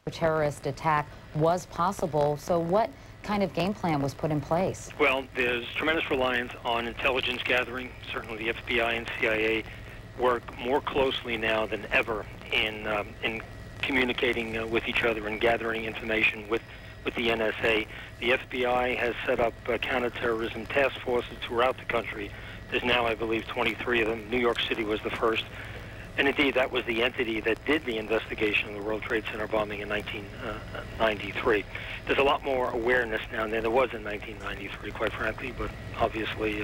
terrorist attack was possible. So what kind of game plan was put in place? Well, there's tremendous reliance on intelligence gathering. Certainly the FBI and CIA work more closely now than ever in communicating with each other and gathering information with the NSA. The FBI has set up counterterrorism task forces throughout the country. There's now, I believe, 23 of them. New York City was the first. And indeed, that was the entity that did the investigation of the World Trade Center bombing in 1993. There's a lot more awareness now than there was in 1993, quite frankly, but obviously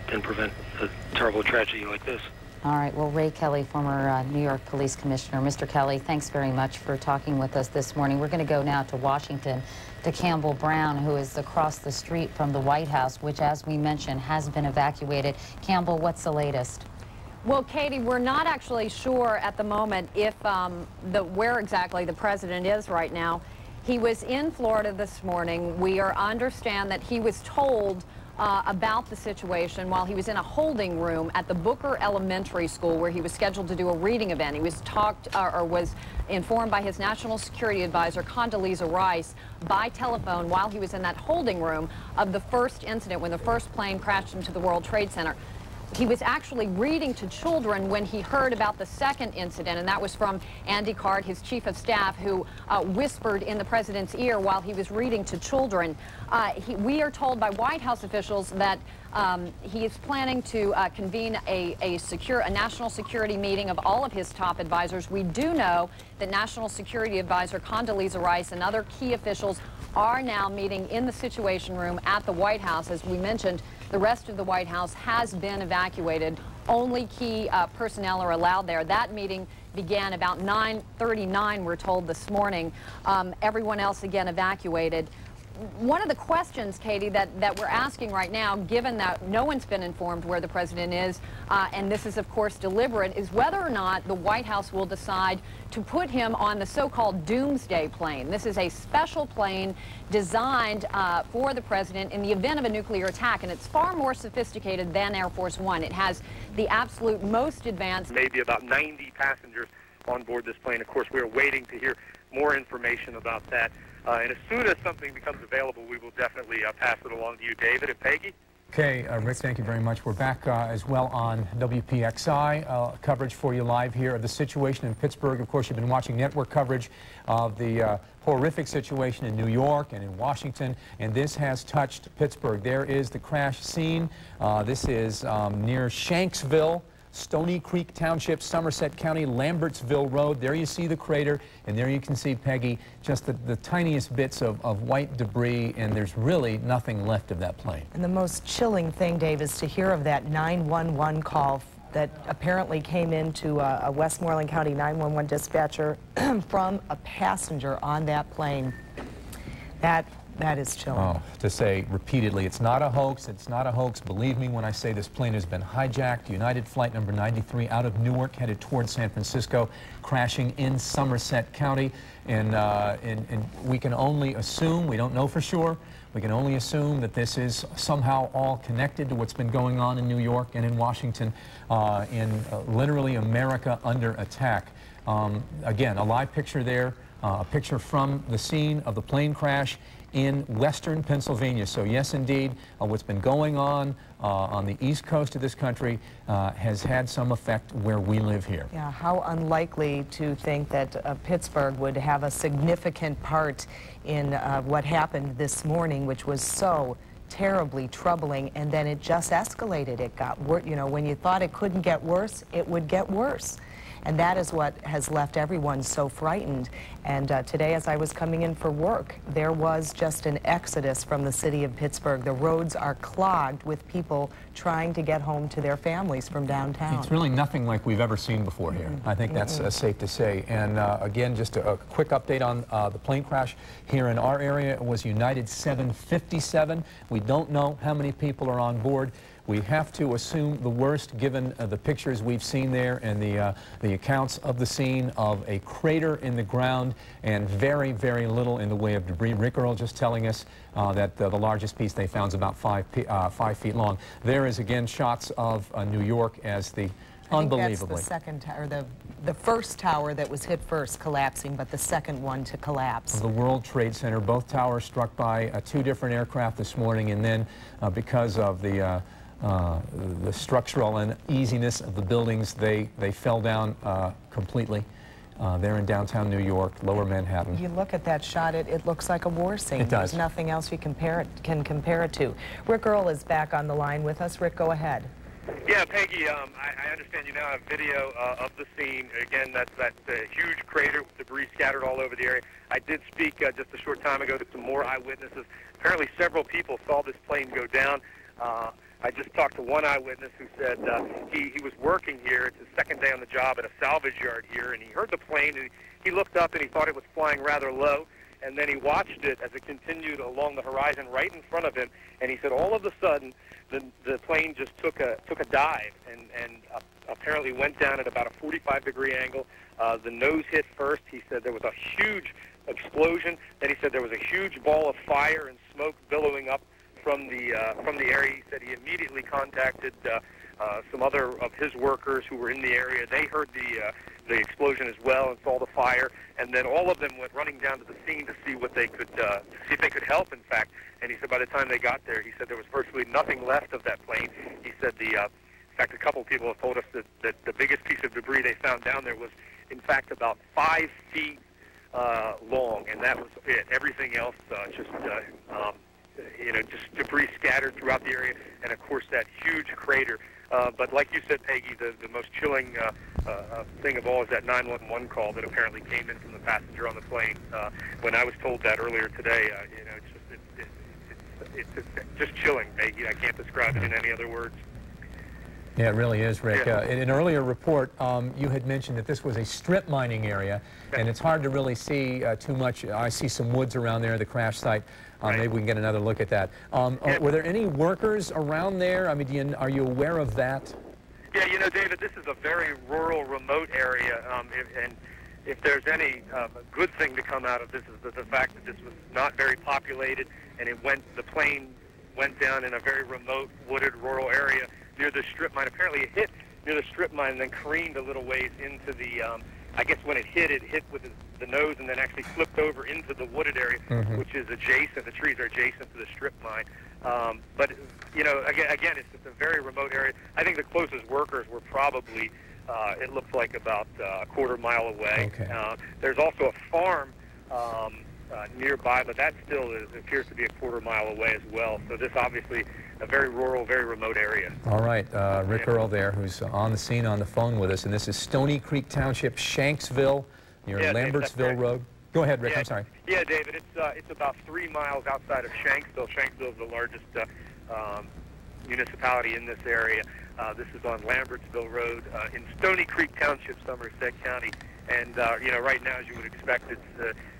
can prevent a terrible tragedy like this. All right. Well, Ray Kelly, former New York Police Commissioner. Mr. Kelly, thanks very much for talking with us this morning. We're going to go now to Washington, to Campbell Brown, who is across the street from the White House, which, as we mentioned, has been evacuated. Campbell, what's the latest? Well, Katie, we're not actually sure at the moment if where exactly the president is right now. He was in Florida this morning. We understand that he was told about the situation while he was in a holding room at the Booker Elementary School, where he was scheduled to do a reading event. He was was informed by his national security advisor, Condoleezza Rice, by telephone while he was in that holding room of the first incident when the first plane crashed into the World Trade Center. He was actually reading to children when he heard about the second incident, and that was from Andy Card, his chief of staff, who whispered in the president's ear while he was reading to children. We are told by White House officials that he is planning to convene a national security meeting of all of his top advisors. We do know that National Security Advisor Condoleezza Rice and other key officials are now meeting in the Situation Room at the White House. As we mentioned, the rest of the White House has been evacuated. Only key personnel are allowed there. That meeting began about 9:39, we're told, this morning. Everyone else, again, evacuated. One of the questions, Katie, that we're asking right now, given that no one's been informed where the president is, and this is, of course, deliberate, is whether or not the White House will decide to put him on the so-called doomsday plane. This is a special plane designed for the president in the event of a nuclear attack, and it's far more sophisticated than Air Force One. It has the absolute most advanced... Maybe about 90 passengers on board this plane. Of course, we're waiting to hear more information about that. And as soon as something becomes available, we will definitely pass it along to you, David and Peggy. Okay, Rick, thank you very much. We're back as well on WPXI, coverage for you live here of the situation in Pittsburgh. Of course, you've been watching network coverage of the horrific situation in New York and in Washington, and this has touched Pittsburgh. There is the crash scene. This is near Shanksville, Stony Creek Township, Somerset County, Lambertsville Road. There you see the crater, and there you can see, Peggy, just the tiniest bits of white debris, and there's really nothing left of that plane. And the most chilling thing, Dave, is to hear of that 911 call that apparently came into a Westmoreland County 911 dispatcher from a passenger on that plane. That is chilling. Oh, to say repeatedly, it's not a hoax, it's not a hoax. Believe me when I say this plane has been hijacked. United Flight number 93 out of Newark headed towards San Francisco, crashing in Somerset County. And we can only assume, we don't know for sure, we can only assume that this is somehow all connected to what's been going on in New York and in Washington, in literally America under attack. Again, a live picture there, a picture from the scene of the plane crash in western Pennsylvania. So yes, indeed, what's been going on the east coast of this country has had some effect where we live here. Yeah, how unlikely to think that Pittsburgh would have a significant part in what happened this morning, which was so terribly troubling, and then it just escalated. It got worse. You know, when you thought it couldn't get worse, it would get worse. And that is what has left everyone so frightened. And today, as I was coming in for work, there was just an exodus from the city of Pittsburgh. The roads are clogged with people trying to get home to their families from downtown. It's really nothing like we've ever seen before here. I think that's safe to say. And again, just a quick update on the plane crash here in our area. It was United 757. We don't know how many people are on board. We have to assume the worst given the pictures we've seen there and the accounts of the scene of a crater in the ground and very, very little in the way of debris. Rick Earl just telling us that the largest piece they found is about 5 feet long. There is again shots of New York as the Unbelievably. That's the second tower, the first tower that was hit first collapsing, but the second one to collapse. The World Trade Center, both towers struck by 2 different aircraft this morning, and then because of the structural uneasiness of the buildings, they fell down completely. They're in downtown New York, lower Manhattan. You look at that shot, it looks like a war scene. It does. There's nothing else you can compare it to. Rick Earl is back on the line with us. Rick, go ahead. Yeah, Peggy, I understand you now have video of the scene. Again, that's that huge crater with debris scattered all over the area. I did speak just a short time ago to some more eyewitnesses. Apparently several people saw this plane go down. I just talked to one eyewitness who said he was working here. It's his second day on the job at a salvage yard here, and he heard the plane, and he looked up and he thought it was flying rather low, and then he watched it as it continued along the horizon right in front of him, and he said all of a sudden the plane just took a dive and apparently went down at about a 45-degree angle. The nose hit first. He said there was a huge explosion. Then he said there was a huge ball of fire and smoke billowing up from the area. He said he immediately contacted some other of his workers who were in the area. They heard the explosion as well and saw the fire, and then all of them went running down to the scene to see what they could see if they could help. In fact, and he said by the time they got there, he said there was virtually nothing left of that plane. He said in fact, a couple of people have told us that the biggest piece of debris they found down there was, in fact, about 5 feet long, and that was it. Everything else just debris scattered throughout the area, and of course that huge crater. But like you said, Peggy, the most chilling thing of all is that 911 call that apparently came in from the passenger on the plane. When I was told that earlier today, it's just chilling, Peggy. I can't describe it in any other words. Yeah, it really is, Rick. Yeah. In an earlier report, you had mentioned that this was a strip mining area, and it's hard to really see too much. I see some woods around there, the crash site. Right. Maybe we can get another look at that. Were there any workers around there? I mean, are you aware of that? Yeah, you know, David, this is a very rural, remote area, and if there's any good thing to come out of this is the fact that this was not very populated, and the plane went down in a very remote, wooded, rural area near the strip mine. Apparently it hit near the strip mine and then careened a little ways into the, I guess when it hit with the nose and then actually flipped over into the wooded area, which is adjacent. The trees are adjacent to the strip mine. But, you know, again, it's just a very remote area. I think the closest workers were probably, it looked like about a quarter mile away. Okay. There's also a farm nearby, but that still appears to be a quarter mile away as well. So this obviously a very rural, very remote area. All right, Rick Earl there, who's on the scene on the phone with us, and this is Stony Creek Township, Shanksville, near Lambertsville Road. Go ahead, Rick. Yeah, I'm sorry. Yeah, David. It's about 3 miles outside of Shanksville. Shanksville is the largest municipality in this area. This is on Lambertsville Road in Stony Creek Township, Somerset County. And you know, right now, as you would expect,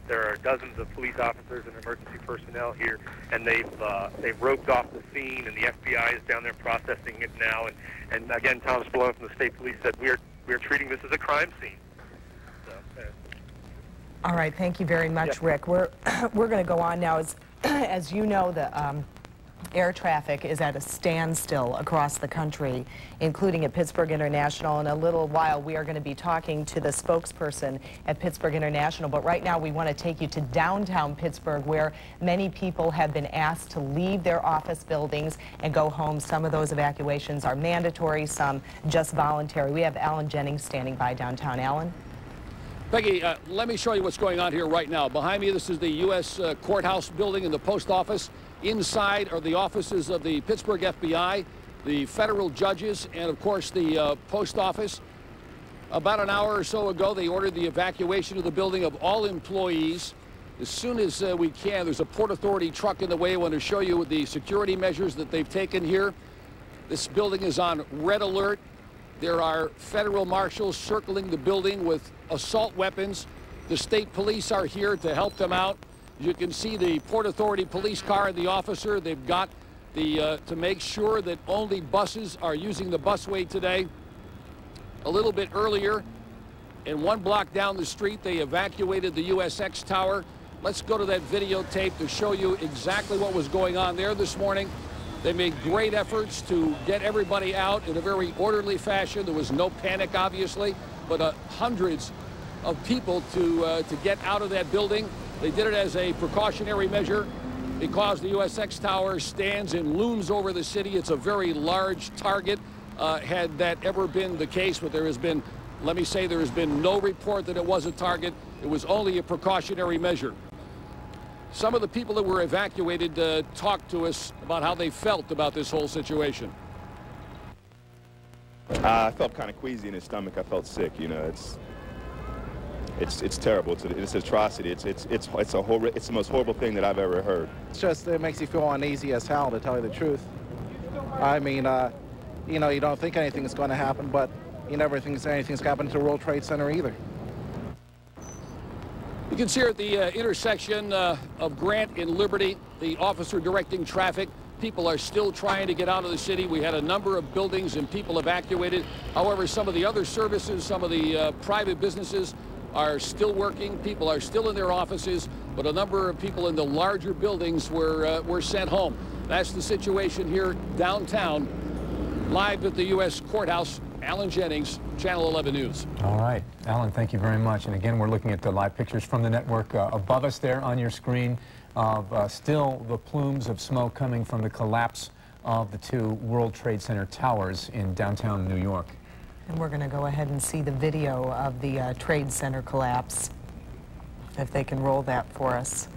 there are dozens of police officers and emergency personnel here, and they've roped off the scene, and the FBI is down there processing it now. And again, Thomas Malone from the state police said we're treating this as a crime scene. So, All right, thank you very much, Rick. We're going to go on now. As you know, the air traffic is at a standstill across the country, including at Pittsburgh International. In a little while, we are going to be talking to the spokesperson at Pittsburgh International. But right now, we want to take you to downtown Pittsburgh, where many people have been asked to leave their office buildings and go home. Some of those evacuations are mandatory, some just voluntary. We have Alan Jennings standing by downtown. Alan? Peggy, let me show you what's going on here right now. Behind me, this is the U.S. Courthouse building and the post office. Inside are the offices of the Pittsburgh FBI, the federal judges, and of course the post office. About an hour or so ago, they ordered the evacuation of the building of all employees. As soon as we can, there's a Port Authority truck in the way. I want to show you the security measures that they've taken here. This building is on red alert. There are federal marshals circling the building with assault weapons. The state police are here to help them out. You can see the Port Authority police car and the officer. They've got to make sure that only buses are using the busway today. A little bit earlier, and 1 block down the street, they evacuated the USX Tower. Let's go to that videotape to show you exactly what was going on there this morning. They made great efforts to get everybody out in a very orderly fashion. There was no panic, obviously, but hundreds of people to get out of that building. They did it as a precautionary measure because the USX Tower stands and looms over the city. It's a very large target, had that ever been the case, but there has been, let me say, there has been no report that it was a target. It was only a precautionary measure. Some of the people that were evacuated talked to us about how they felt about this whole situation. I felt kind of queasy in the stomach. I felt sick. You know, it's terrible. It's an atrocity. It's the most horrible thing that I've ever heard. It's just, it makes you feel uneasy as hell, to tell you the truth. I mean, you know, you don't think anything's going to happen, but you never think anything's happened to the World Trade Center either. You can see here at the intersection of Grant and Liberty, the officer directing traffic. People are still trying to get out of the city. We had a number of buildings and people evacuated. However, some of the other services, some of the private businesses are still working. People are still in their offices, but a number of people in the larger buildings were sent home. That's the situation here downtown. Live at the U.S. Courthouse, Alan Jennings, Channel 11 News. All right, Alan, thank you very much. And again, we're looking at the live pictures from the network above us there on your screen of still the plumes of smoke coming from the collapse of the two World Trade Center towers in downtown New York. And we're going to go ahead and see the video of the Trade Center collapse, if they can roll that for us.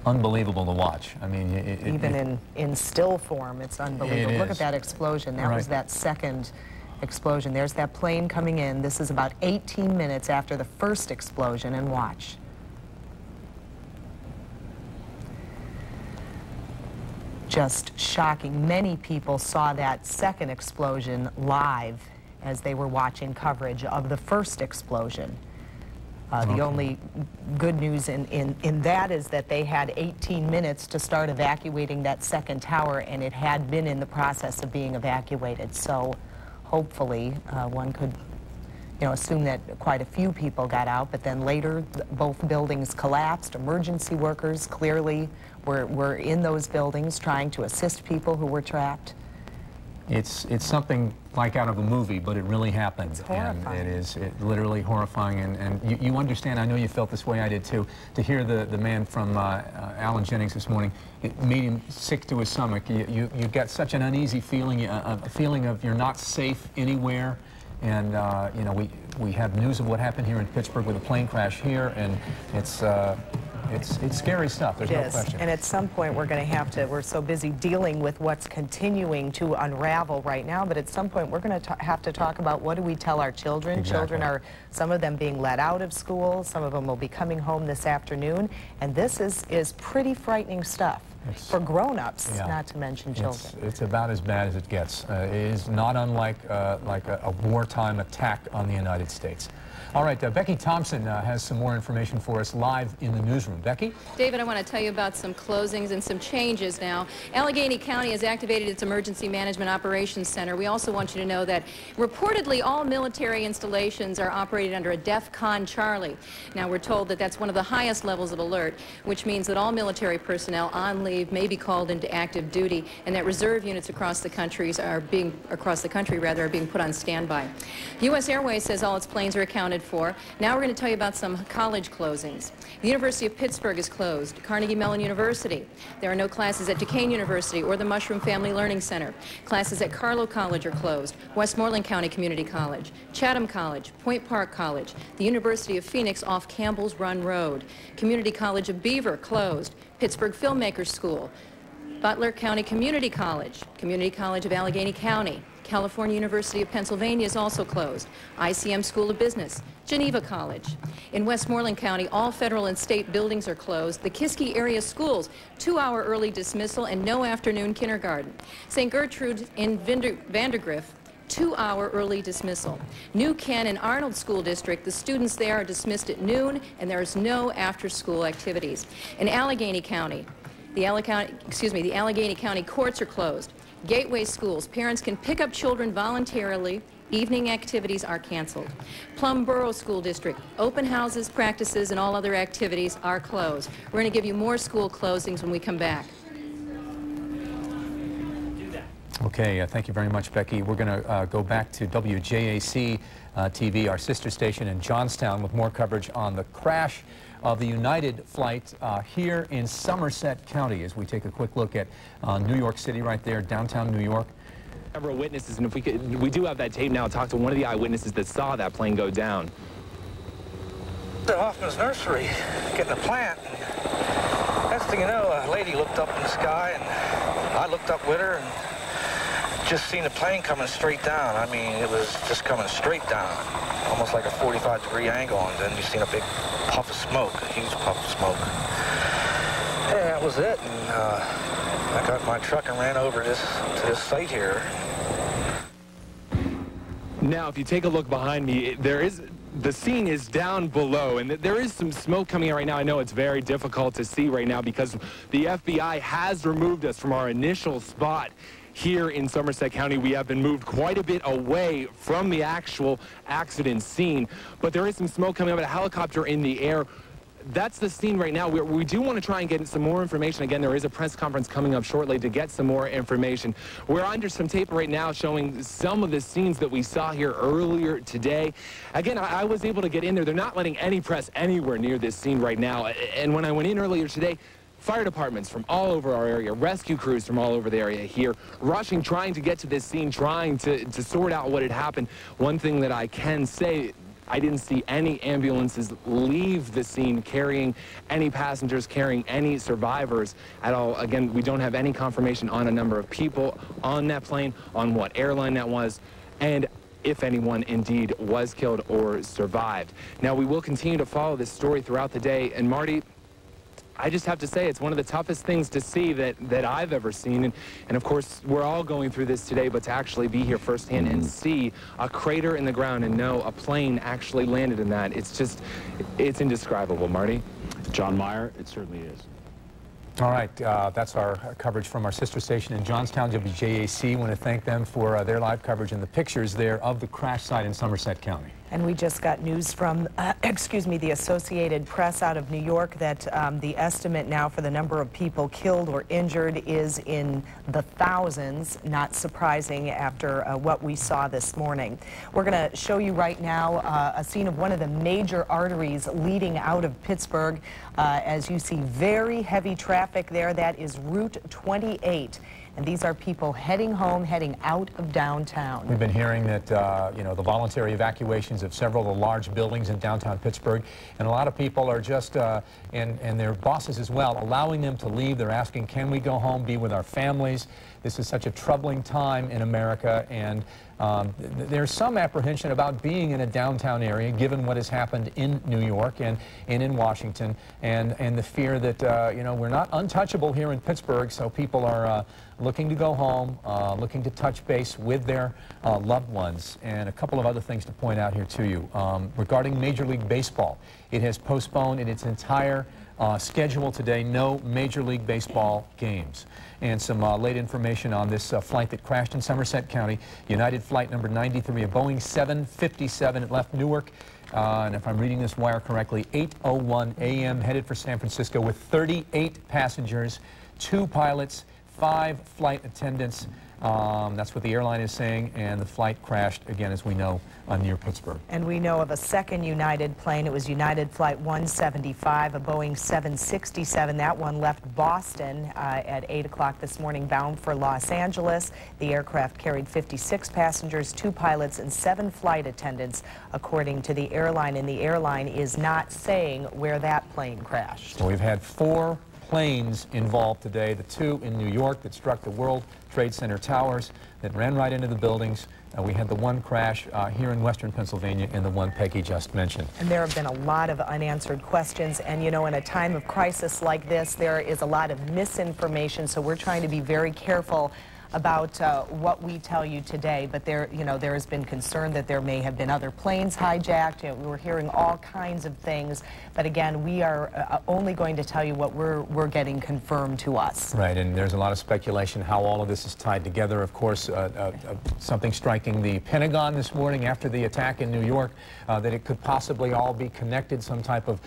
Unbelievable to watch. I mean, even in still form, it's unbelievable. Look at that explosion. That was that second explosion. There's that plane coming in. This is about 18 minutes after the first explosion, and watch. Just shocking. Many people saw that second explosion live as they were watching coverage of the first explosion. The only good news in that is that they had 18 minutes to start evacuating that second tower, and it had been in the process of being evacuated. So hopefully one could, you know, assume that quite a few people got out, but then later both buildings collapsed. Emergency workers clearly were in those buildings trying to assist people who were trapped. It's something like out of a movie, but it really happened. It's horrifying. And it is literally horrifying. And you understand, I know you felt this way, I did too, to hear the man from Alan Jennings this morning, it made him sick to his stomach. You get such an uneasy feeling, a feeling of you're not safe anywhere. And, you know, we have news of what happened here in Pittsburgh with a plane crash here, and it's scary stuff, there's no question. And at some point we're going to have to, we're so busy dealing with what's continuing to unravel right now, but at some point we're going to have to talk about what do we tell our children. Exactly. Children are, some of them being let out of school, some of them will be coming home this afternoon, and this is pretty frightening stuff. For grown-ups, not to mention children. It's about as bad as it gets. It is not unlike like a wartime attack on the United States. All right, Becky Thompson has some more information for us live in the newsroom. Becky? David, I want to tell you about some closings and some changes now. Allegheny County has activated its Emergency Management Operations Center. We also want you to know that reportedly all military installations are operated under a DEFCON Charlie. Now, we're told that that's one of the highest levels of alert, which means that all military personnel on leave may be called into active duty, and that reserve units across the country are being put on standby. U.S. Airways says all its planes are accounted for. Now we're going to tell you about some college closings. The University of Pittsburgh is closed. Carnegie Mellon University. There are no classes at Duquesne University or the Mushroom Family Learning Center. Classes at Carlow College are closed. Westmoreland County Community College, Chatham College, Point Park College, the University of Phoenix off Campbell's Run Road, Community College of Beaver closed, Pittsburgh Filmmakers School, Butler County Community College, Community College of Allegheny County, California University of Pennsylvania is also closed, ICM School of Business, Geneva College. In Westmoreland County, all federal and state buildings are closed. The Kiski area schools, 2-hour early dismissal and no afternoon kindergarten. St. Gertrude in Vandergrift, 2-hour early dismissal. New Ken and Arnold School District, the students there are dismissed at noon and there is no after-school activities. In Allegheny County, the Allegheny County courts are closed. Gateway schools, parents can pick up children voluntarily. Evening activities are canceled. Plum Borough School District, open houses, practices, and all other activities are closed. We're going to give you more school closings when we come back. Okay, thank you very much, Becky. We're going to go back to WJAC TV, our sister station in Johnstown, with more coverage on the crash of the United flight here in Somerset County, as we take a quick look at New York City right there, downtown New York. Several witnesses, and if we do have that tape now. Talk to one of the eyewitnesses that saw that plane go down. The Hoffman's nursery, getting the plant. Next thing you know, a lady looked up in the sky, and I looked up with her, and just seen the plane coming straight down. I mean, it was just coming straight down, almost like a 45-degree angle, and then you seen a big puff of smoke, a huge puff of smoke. And that was it, and I got my truck and ran over to this site here. Now, if you take a look behind me, the scene is down below, and there is some smoke coming out right now. I know it's very difficult to see right now because the FBI has removed us from our initial spot here in Somerset County. We have been moved quite a bit away from the actual accident scene, but there is some smoke coming up, a helicopter in the air. That's the scene right now. We do want to try and get some more information. Again, there is a press conference coming up shortly to get some more information. We're under some tape right now showing some of the scenes that we saw here earlier today. Again, I was able to get in there. They're not letting any press anywhere near this scene right now. And when I went in earlier today, fire departments from all over our area, rescue crews from all over the area here, rushing, trying to get to this scene, trying to sort out what had happened. One thing that I can say, I didn't see any ambulances leave the scene carrying any passengers, carrying any survivors at all. Again, we don't have any confirmation on a number of people on that plane, on what airline that was, and if anyone indeed was killed or survived. Now, we will continue to follow this story throughout the day, and Marty, I just have to say it's one of the toughest things to see that I've ever seen. And of course, we're all going through this today, but to actually be here firsthand and see a crater in the ground and know a plane actually landed in that, it's indescribable, Marty. John Meyer, it certainly is. All right, that's our coverage from our sister station in Johnstown, WJAC. Want to thank them for their live coverage and the pictures there of the crash site in Somerset County. And we just got news from, the Associated Press out of New York that the estimate now for the number of people killed or injured is in the thousands. Not surprising after what we saw this morning. We're going to show you right now a scene of one of the major arteries leading out of Pittsburgh. As you see, very heavy traffic there. That is Route 28. And these are people heading home, heading out of downtown. We've been hearing that, the voluntary evacuations of several of the large buildings in downtown Pittsburgh, and a lot of people are just, and their bosses as well, allowing them to leave. They're asking, can we go home, be with our families? This is such a troubling time in America, and there's some apprehension about being in a downtown area, given what has happened in New York and in Washington, and the fear that, we're not untouchable here in Pittsburgh, so people are looking to go home, looking to touch base with their loved ones. And a couple of other things to point out here to you. Regarding Major League Baseball, it has postponed in its entire schedule today, no Major League Baseball games. And some late information on this flight that crashed in Somerset County, United Flight number 93, a Boeing 757. It left Newark, and if I'm reading this wire correctly, 8:01 a.m., headed for San Francisco with 38 passengers, 2 pilots, 5 flight attendants. That's what the airline is saying, and the flight crashed, again, as we know, near Pittsburgh. And we know of a second United plane. It was United Flight 175, a Boeing 767. That one left Boston at 8 o'clock this morning, bound for Los Angeles. The aircraft carried 56 passengers, 2 pilots, and 7 flight attendants, according to the airline, and the airline is not saying where that plane crashed. Well, we've had 4 planes involved today, the 2 in New York that struck the World Trade Center towers, that ran right into the buildings. We had the one crash here in western Pennsylvania and the one Peggy just mentioned. And there have been a lot of unanswered questions, and in a time of crisis like this, there is a lot of misinformation, so we're trying to be very careful about what we tell you today, but there has been concern that there may have been other planes hijacked. We're hearing all kinds of things, but again, we are only going to tell you what we're getting confirmed to us. Right, and there's a lot of speculation how all of this is tied together. Of course, something striking the Pentagon this morning after the attack in New York, that it could possibly all be connected, some type of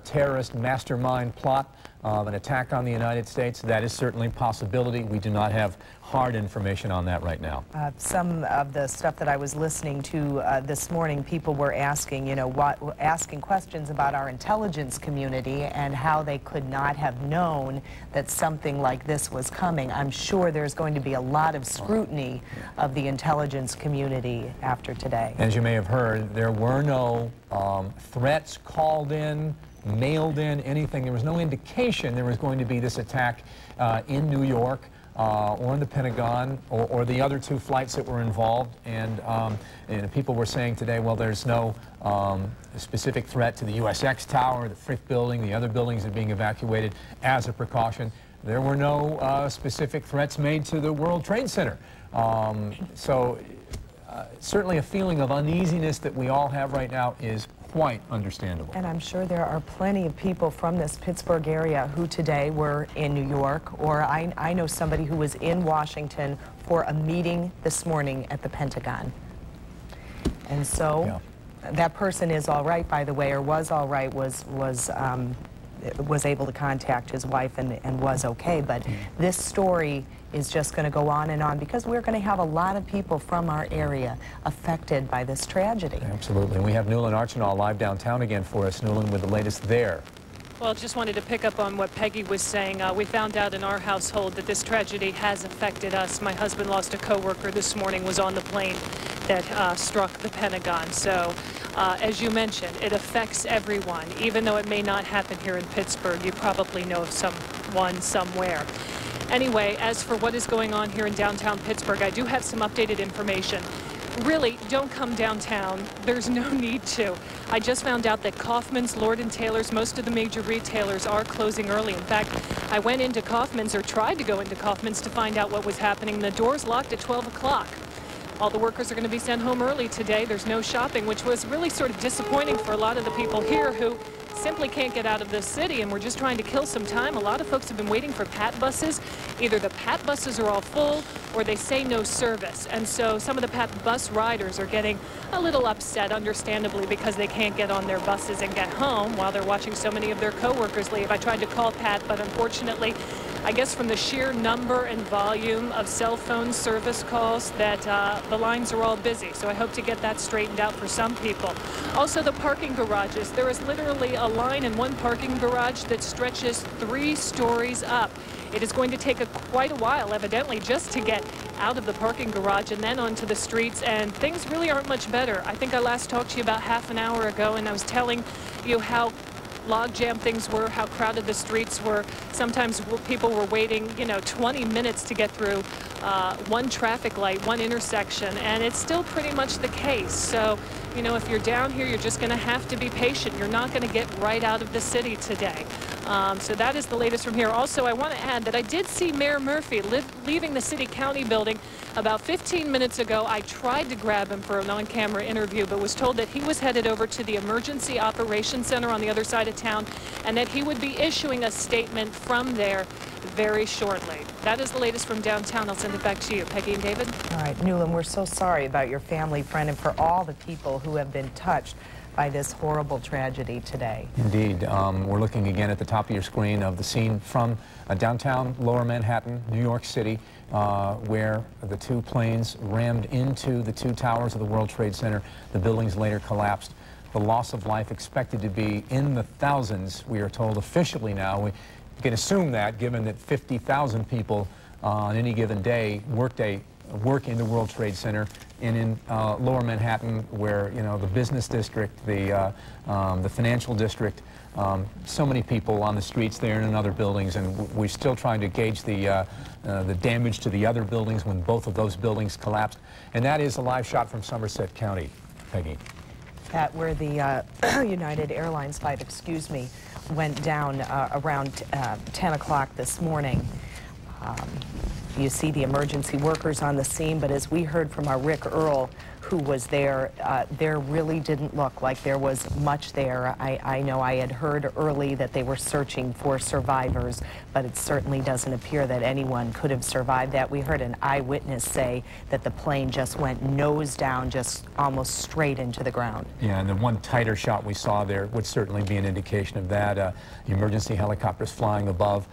terrorist mastermind plot of an attack on the United States? That is certainly a possibility. We do not have hard information on that right now. Some of the stuff that I was listening to this morning, people were asking, you know, asking questions about our intelligence community and how they could not have known that something like this was coming. I'm sure there's going to be a lot of scrutiny of the intelligence community after today. As you may have heard, there were no threats called in, mailed in, anything. There was no indication there was going to be this attack in New York or in the Pentagon or the other two flights that were involved. And people were saying today, well, there's no specific threat to the USX Tower, the Frick building, the other buildings are being evacuated as a precaution. There were no specific threats made to the World Trade Center. Certainly a feeling of uneasiness that we all have right now is quite understandable. And I'm sure there are plenty of people from this Pittsburgh area who today were in New York, or I know somebody who was in Washington for a meeting this morning at the Pentagon. And so that person is all right, by the way, or was all right, was able to contact his wife and was okay. But this story is just going to go on and on because we're going to have a lot of people from our area affected by this tragedy. Absolutely. And we have Newland Archinaul live downtown again for us. Newland with the latest there. Well, just wanted to pick up on what Peggy was saying. We found out in our household that this tragedy has affected us. My husband lost a coworker this morning, was on the plane that struck the Pentagon. So, as you mentioned, it affects everyone. Even though it may not happen here in Pittsburgh, you probably know of someone somewhere. Anyway, as for what is going on here in downtown Pittsburgh, I do have some updated information. Really, don't come downtown. There's no need to. I just found out that Kaufman's, Lord & Taylor's, most of the major retailers are closing early. In fact, I went into Kaufman's, or tried to go into Kaufman's, to find out what was happening. The doors locked at 12 o'clock. All the workers are going to be sent home early today. There's no shopping, which was really sort of disappointing for a lot of the people here who simply can't get out of the city, and we're just trying to kill some time. A lot of folks have been waiting for PAT buses. Either the PAT buses are all full or they say no service. And so some of the PAT bus riders are getting a little upset, understandably, because they can't get on their buses and get home while they're watching so many of their coworkers leave. I tried to call PAT, but unfortunately, I guess from the sheer number and volume of cell phone service calls that the lines are all busy. So I hope to get that straightened out for some people. Also, the parking garages. There is literally a line in one parking garage that stretches 3 stories up. It is going to take quite a while, evidently, just to get out of the parking garage and then onto the streets, and things really aren't much better. I think I last talked to you about half an hour ago, and I was telling you how logjam things were, how crowded the streets were. Sometimes people were waiting, 20 minutes to get through one traffic light, one intersection, and it's still pretty much the case. So, if you're down here, you're just going to have to be patient. You're not going to get right out of the city today. So that is the latest from here. Also, I want to add that I did see Mayor Murphy leaving the city-county building about 15 minutes ago. I tried to grab him for an on-camera interview, but was told that he was headed over to the Emergency Operations Center on the other side of town, and that he would be issuing a statement from there very shortly. That is the latest from downtown. I'll send it back to you. Peggy and David. All right, Newland, we're so sorry about your family, friend, and for all the people who have been touched by this horrible tragedy today. Indeed. We're looking again at the top of your screen of the scene from downtown Lower Manhattan, New York City, where the 2 planes rammed into the 2 towers of the World Trade Center. The buildings later collapsed. The loss of life expected to be in the thousands, we are told officially now. We can assume that, given that 50,000 people on any given day work in the World Trade Center, and in Lower Manhattan, where the business district, the financial district, so many people on the streets there and in other buildings, and we're still trying to gauge the damage to the other buildings when both of those buildings collapsed. And that is a live shot from Somerset County, Peggy. At where the United Airlines Flight, went down around 10 o'clock this morning. You see the emergency workers on the scene, but as we heard from our Rick Earl, who was there, there really didn't look like there was much there. I know I had heard early that they were searching for survivors, but it certainly doesn't appear that anyone could have survived that. We heard an eyewitness say that the plane just went nose down, just almost straight into the ground. Yeah, and the one tighter shot we saw there would certainly be an indication of that. The emergency helicopters flying above.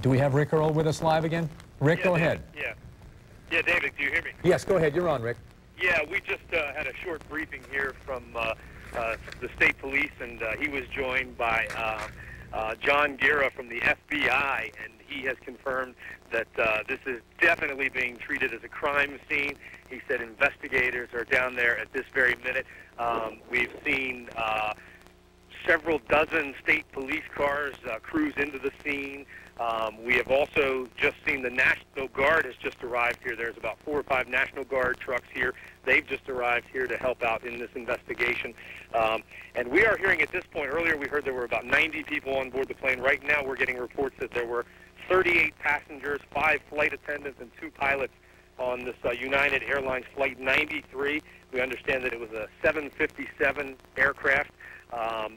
Do we have Rick Earl with us live again? Rick, go ahead. Yeah, David, do you hear me? Yes, go ahead. You're on, Rick. Yeah, we just had a short briefing here from the state police, and he was joined by John Guerra from the FBI, and he has confirmed that this is definitely being treated as a crime scene. He said investigators are down there at this very minute. We've seen several dozen state police cars cruise into the scene. We have also just seen the National Guard has just arrived here. There's about 4 or 5 National Guard trucks here. They've just arrived here to help out in this investigation. And we are hearing at this point, earlier we heard there were about 90 people on board the plane. Right now we're getting reports that there were 38 passengers, 5 flight attendants, and 2 pilots on this United Airlines Flight 93. We understand that it was a 757 aircraft.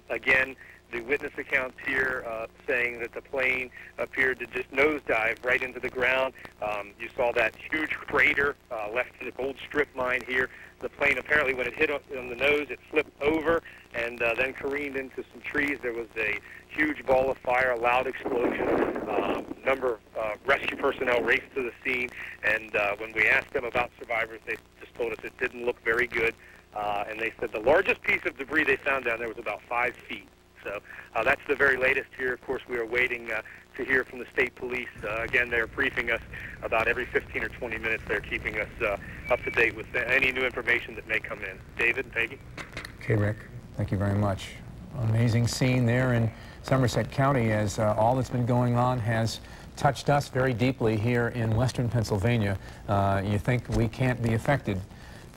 Again, the witness accounts here saying that the plane appeared to just nosedive right into the ground. You saw that huge crater left to the gold strip mine here. The plane apparently, when it hit on the nose, it flipped over and then careened into some trees. There was a huge ball of fire, a loud explosion. A number of rescue personnel raced to the scene, and when we asked them about survivors, they just told us it didn't look very good. And they said the largest piece of debris they found down there was about 5 feet. So that's the very latest here. Of course, we are waiting to hear from the state police. Again, they're briefing us about every 15 or 20 minutes. They're keeping us up to date with any new information that may come in. David, Peggy? Okay, Rick. Thank you very much. Amazing scene there in Somerset County as all that's been going on has touched us very deeply here in western Pennsylvania. You think we can't be affected.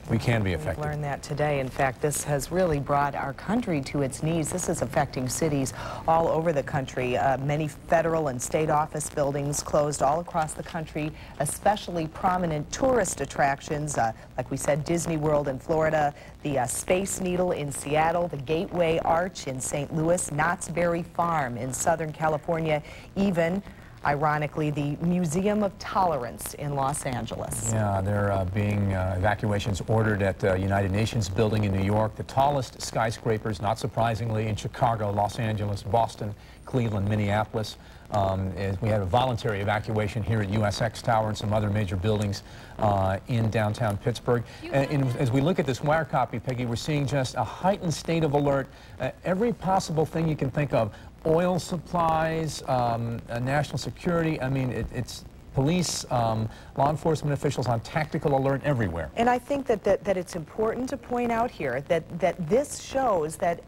We can be affected. We've learned that today. In fact, this has really brought our country to its knees. This is affecting cities all over the country. Many federal and state office buildings closed all across the country, especially prominent tourist attractions, like we said, Disney World in Florida, the Space Needle in Seattle, the Gateway Arch in St. Louis, Knott's Berry Farm in Southern California, even ironically, the Museum of Tolerance in Los Angeles. Yeah, there are being evacuations ordered at the United Nations building in New York, the tallest skyscrapers, not surprisingly, in Chicago, Los Angeles, Boston, Cleveland, Minneapolis. We had a voluntary evacuation here at USX Tower and some other major buildings in downtown Pittsburgh. And as we look at this wire copy, Peggy, we're seeing just a heightened state of alert. Every possible thing you can think of. Oil supplies, national security, I mean, it's police, law enforcement officials on tactical alert everywhere. And I think that it's important to point out here that this shows that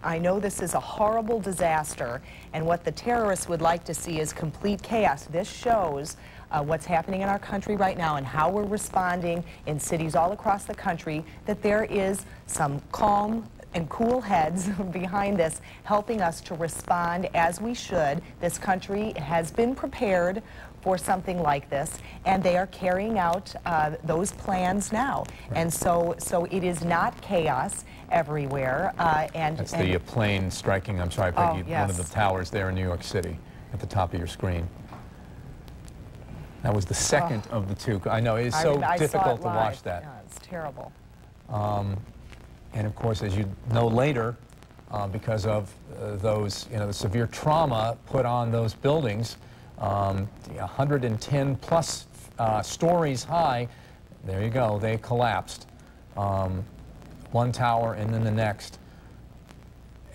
I know this is a horrible disaster, and what the terrorists would like to see is complete chaos. This shows what's happening in our country right now and how we're responding in cities all across the country, that there is some calm and cool heads behind this, helping us to respond as we should. This country has been prepared for something like this, and they are carrying out those plans now. Right. And so it is not chaos everywhere. That's the plane striking, I'm sorry, Peggy, yes, one of the towers there in New York City at the top of your screen. That was the second of the 2. I know, it's so difficult to watch that. Yeah, it's terrible. And of course, as you know later, because of those, the severe trauma put on those buildings, 110 plus stories high, there you go, they collapsed. One tower and then the next.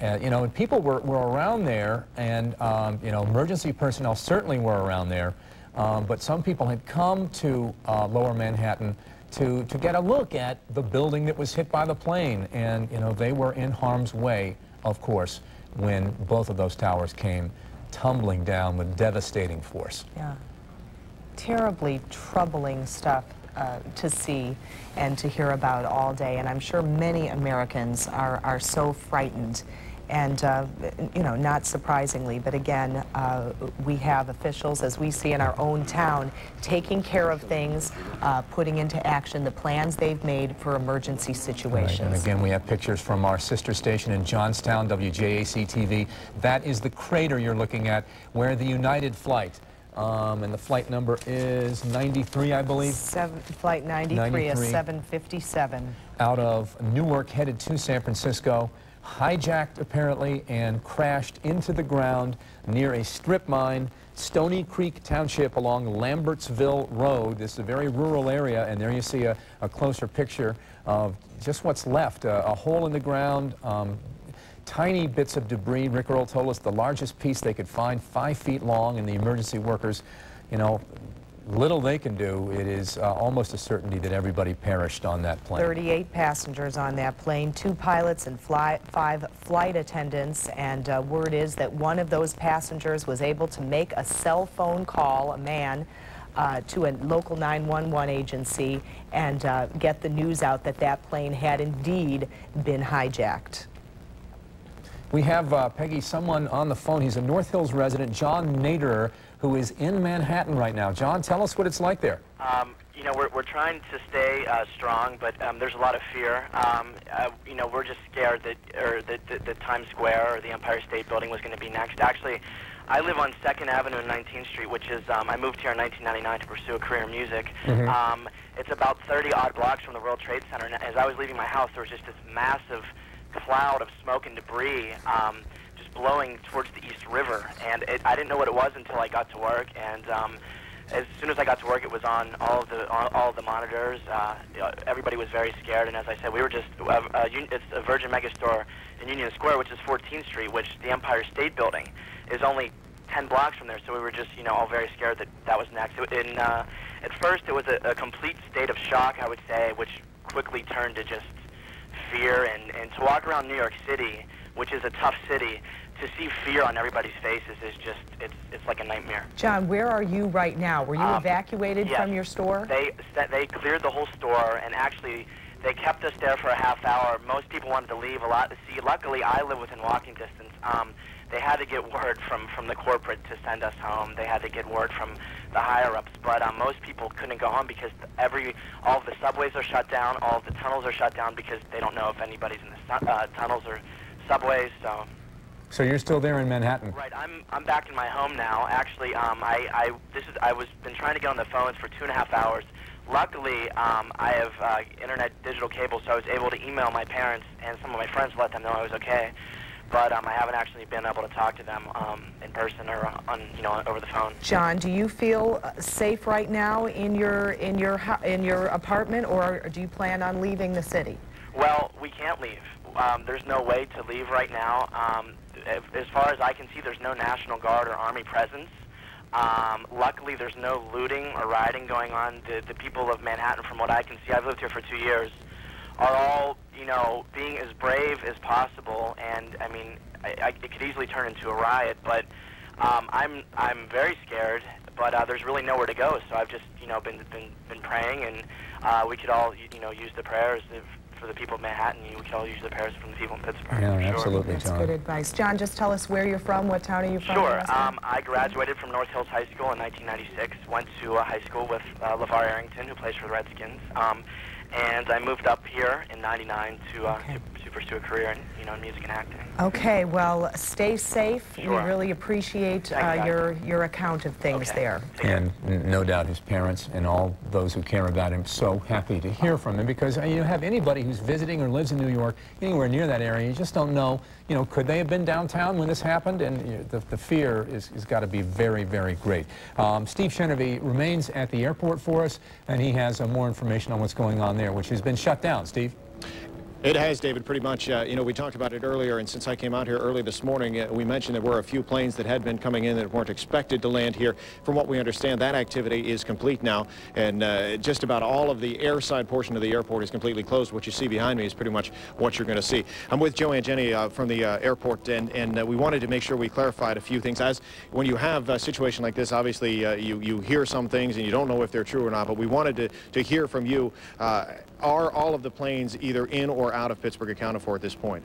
And people were around there, and emergency personnel certainly were around there, but some people had come to Lower Manhattan to get a look at the building that was hit by the plane, and they were in harm's way, of course, when both of those towers came tumbling down with devastating force. Yeah, terribly troubling stuff to see and to hear about all day, and I'm sure many Americans are so frightened And, you know, not surprisingly, but again, we have officials, as we see in our own town, taking care of things, putting into action the plans they've made for emergency situations. Right. And again, we have pictures from our sister station in Johnstown, WJAC-TV. That is the crater you're looking at, where the United flight, and the flight number is 93, I believe. Flight 93 is 757. Out of Newark, headed to San Francisco, hijacked apparently, and crashed into the ground near a strip mine, Stony Creek Township, along Lambertsville Road. This is a very rural area, and there you see a closer picture of just what's left. A hole in the ground, tiny bits of debris. Rick Earl told us the largest piece they could find, 5 feet long, and the emergency workers, you know, little they can do. It is almost a certainty that everybody perished on that plane. 38 passengers on that plane, 2 pilots and 5 flight attendants, and word is that one of those passengers was able to make a cell phone call, a man, to a local 911 agency and get the news out that that plane had indeed been hijacked. We have, Peggy, someone on the phone. He's a North Hills resident, John Naderer, who is in Manhattan right now. John, tell us what it's like there. You know, we're trying to stay strong, but there's a lot of fear. You know, we're just scared that Times Square or the Empire State Building was going to be next. Actually, I live on 2nd Avenue and 19th Street, which is, I moved here in 1999 to pursue a career in music. It's about 30-odd blocks from the World Trade Center, and as I was leaving my house, there was just this massive cloud of smoke and debris just blowing towards the East River, and I didn't know what it was until I got to work, and as soon as I got to work, it was on all of the monitors. Everybody was very scared, and as I said, we were just, it's a Virgin Megastore in Union Square, which is 14th Street, which the Empire State Building is only 10 blocks from there, so we were just, you know, all very scared that that was next. At first, it was a complete state of shock, I would say, which quickly turned to just fear, and to walk around New York City, which is a tough city, to see fear on everybody's faces is just, it's like a nightmare. John, where are you right now? Were you evacuated from your store? They cleared the whole store, and actually they kept us there for a half hour. Most people wanted to leave. See, luckily I live within walking distance. They had to get word from the corporate to send us home. They had to get word from the higher-ups, but most people couldn't go home because all of the subways are shut down, all of the tunnels are shut down because they don't know if anybody's in the tunnels or subways. So you're still there in Manhattan? Right. I'm back in my home now. Actually, I was been trying to get on the phones for 2.5 hours. Luckily, I have internet digital cable, so I was able to email my parents and some of my friends to let them know I was okay. But I haven't actually been able to talk to them in person or over the phone. John, do you feel safe right now in your apartment, or do you plan on leaving the city? Well, we can't leave. There's no way to leave right now. As far as I can see, there's no National Guard or Army presence. Luckily, there's no looting or rioting going on. The people of Manhattan, from what I can see, I've lived here for 2 years, are all, you know, being as brave as possible, and I mean, it could easily turn into a riot, but I'm very scared, but there's really nowhere to go, so I've just, you know, been praying, and we could all, you know, use the prayers for the people of Manhattan. We could all use the prayers from the people in Pittsburgh. Yeah, sure. absolutely, John. That's good advice. John, just tell us where you're from, what town are you from? Sure. I graduated from North Hills High School in 1996, went to high school with LeVar Arrington, who plays for the Redskins. And I moved up here in '99 to pursue a career in, you know, music and acting. Okay, well, stay safe. Sure. We really appreciate your account of things there. And no doubt his parents and all those who care about him so happy to hear from him, because you have anybody who's visiting or lives in New York, anywhere near that area, you just don't know, you know, could they have been downtown when this happened? And the fear is got to be very, very great. Steve Chenevey remains at the airport for us, and he has more information on what's going on there, which has been shut down. Steve? It has, David, pretty much. You know, we talked about it earlier, and since I came out here early this morning, we mentioned there were a few planes that had been coming in that weren't expected to land here. From what we understand, that activity is complete now, and just about all of the airside portion of the airport is completely closed. What you see behind me is pretty much what you're going to see. I'm with Joanne Jenny from the airport, and we wanted to make sure we clarified a few things. As when you have a situation like this, obviously you hear some things and you don't know if they're true or not, but we wanted to hear from you. Are all of the planes either in or out of Pittsburgh accounted for at this point?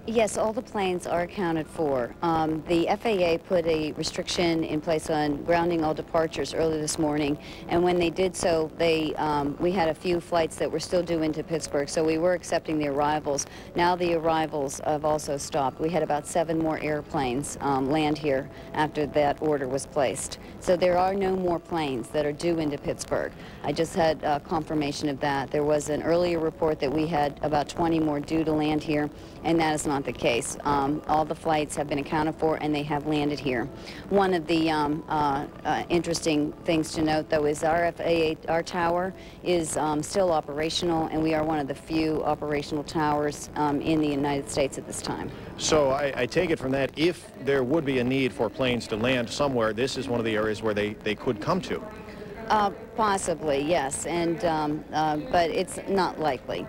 Yes, all the planes are accounted for. The FAA put a restriction in place on grounding all departures early this morning, and when they did so, we had a few flights that were still due into Pittsburgh, so we were accepting the arrivals. Now the arrivals have also stopped. We had about 7 more airplanes land here after that order was placed. So there are no more planes that are due into Pittsburgh. I just had confirmation of that. There was an earlier report that we had about 20 more due to land here, and that is not the case. All the flights have been accounted for, and they have landed here. One of the interesting things to note, though, is our tower is still operational, and we are one of the few operational towers in the United States at this time. So I take it from that, if there would be a need for planes to land somewhere, this is one of the areas where they could come to. Possibly, yes, and but it's not likely.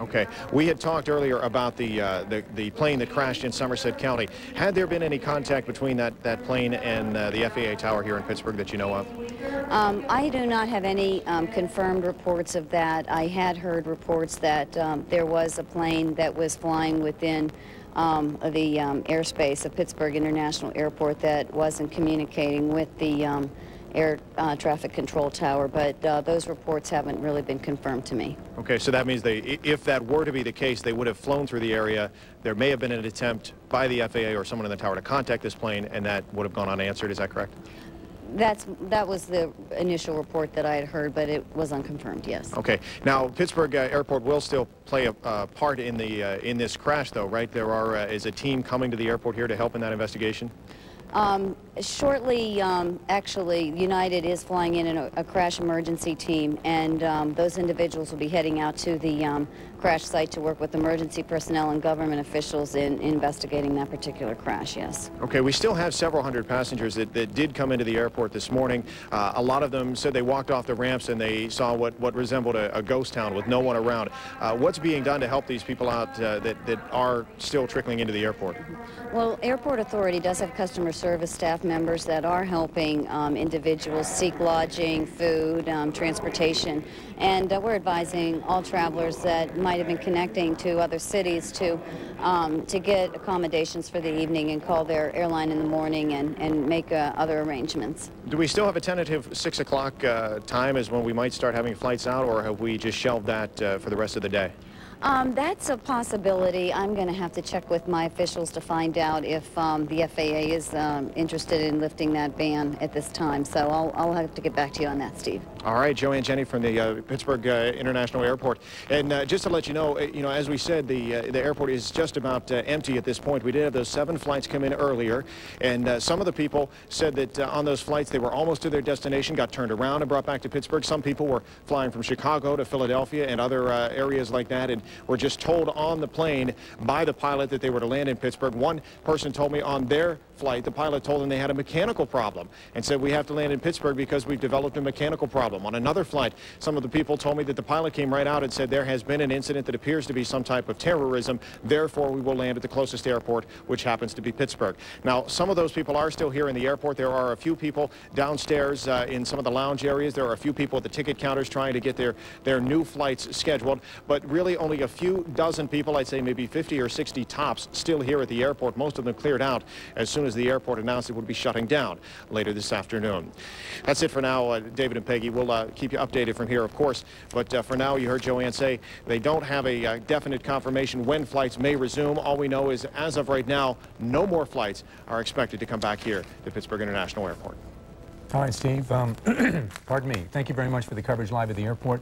Okay. We had talked earlier about the plane that crashed in Somerset County. Had there been any contact between that plane and the FAA tower here in Pittsburgh that you know of? I do not have any confirmed reports of that. I had heard reports that there was a plane that was flying within the airspace of Pittsburgh International Airport that wasn't communicating with the air traffic control tower, but those reports haven't really been confirmed to me. Okay, so that means if that were to be the case, they would have flown through the area. There may have been an attempt by the FAA or someone in the tower to contact this plane, and that would have gone unanswered. Is that correct? That was the initial report that I had heard, but it was unconfirmed, yes. Okay. Now, Pittsburgh Airport will still play a part in this crash, though, right? There is a team coming to the airport here to help in that investigation? Shortly, actually, United is flying in a crash emergency team, and those individuals will be heading out to the crash site to work with emergency personnel and government officials in investigating that particular crash, yes. Okay, we still have several hundred passengers that did come into the airport this morning. A lot of them said they walked off the ramps and they saw what resembled a ghost town with no one around. What's being done to help these people out that are still trickling into the airport? Well, Airport Authority does have customer service staff members that are helping individuals seek lodging, food, transportation, and we're advising all travelers that might have been connecting to other cities to get accommodations for the evening and call their airline in the morning and make other arrangements. Do we still have a tentative 6 o'clock time as when we might start having flights out, or have we just shelved that for the rest of the day? That's a possibility. I'm going to have to check with my officials to find out if the FAA is interested in lifting that ban at this time. So I'll have to get back to you on that, Steve. All right, Joanne Jenny from the Pittsburgh International Airport. And just to let you know, as we said, the airport is just about empty at this point. We did have those 7 flights come in earlier, and some of the people said that on those flights they were almost to their destination, got turned around and brought back to Pittsburgh. Some people were flying from Chicago to Philadelphia and other areas like that, and were just told on the plane by the pilot that they were to land in Pittsburgh. One person told me on their flight, the pilot told them they had a mechanical problem and said, we have to land in Pittsburgh because we've developed a mechanical problem. On another flight, some of the people told me that the pilot came right out and said there has been an incident that appears to be some type of terrorism, therefore we will land at the closest airport, which happens to be Pittsburgh. Now, some of those people are still here in the airport. There are a few people downstairs in some of the lounge areas. There are a few people at the ticket counters trying to get their new flights scheduled, but really only a few dozen people, I'd say maybe 50 or 60 tops, still here at the airport. Most of them cleared out as soon as the airport announced it would be shutting down later this afternoon. That's it for now, David and Peggy. We'll keep you updated from here, of course, but for now, you heard Joanne say they don't have a definite confirmation when flights may resume. All we know is, as of right now, no more flights are expected to come back here to Pittsburgh International Airport. All right, Steve. Pardon me. Thank you very much for the coverage live at the airport.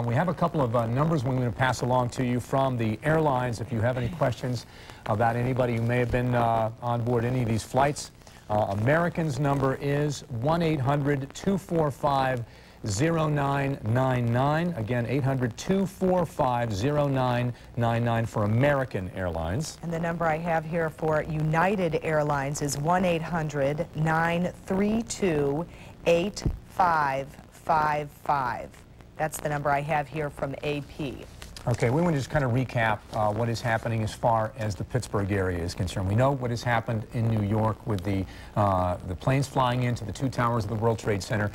We have a couple of numbers we're going to pass along to you from the airlines. If you have any questions about anybody who may have been on board any of these flights, American's number is 1-800-245-0999. Again, 800-245-0999 for American Airlines. And the number I have here for United Airlines is 1-800-932-8555. That's the number I have here from AP. Okay, we want to just kind of recap what is happening as far as the Pittsburgh area is concerned. We know what has happened in New York with the planes flying into the 2 towers of the World Trade Center.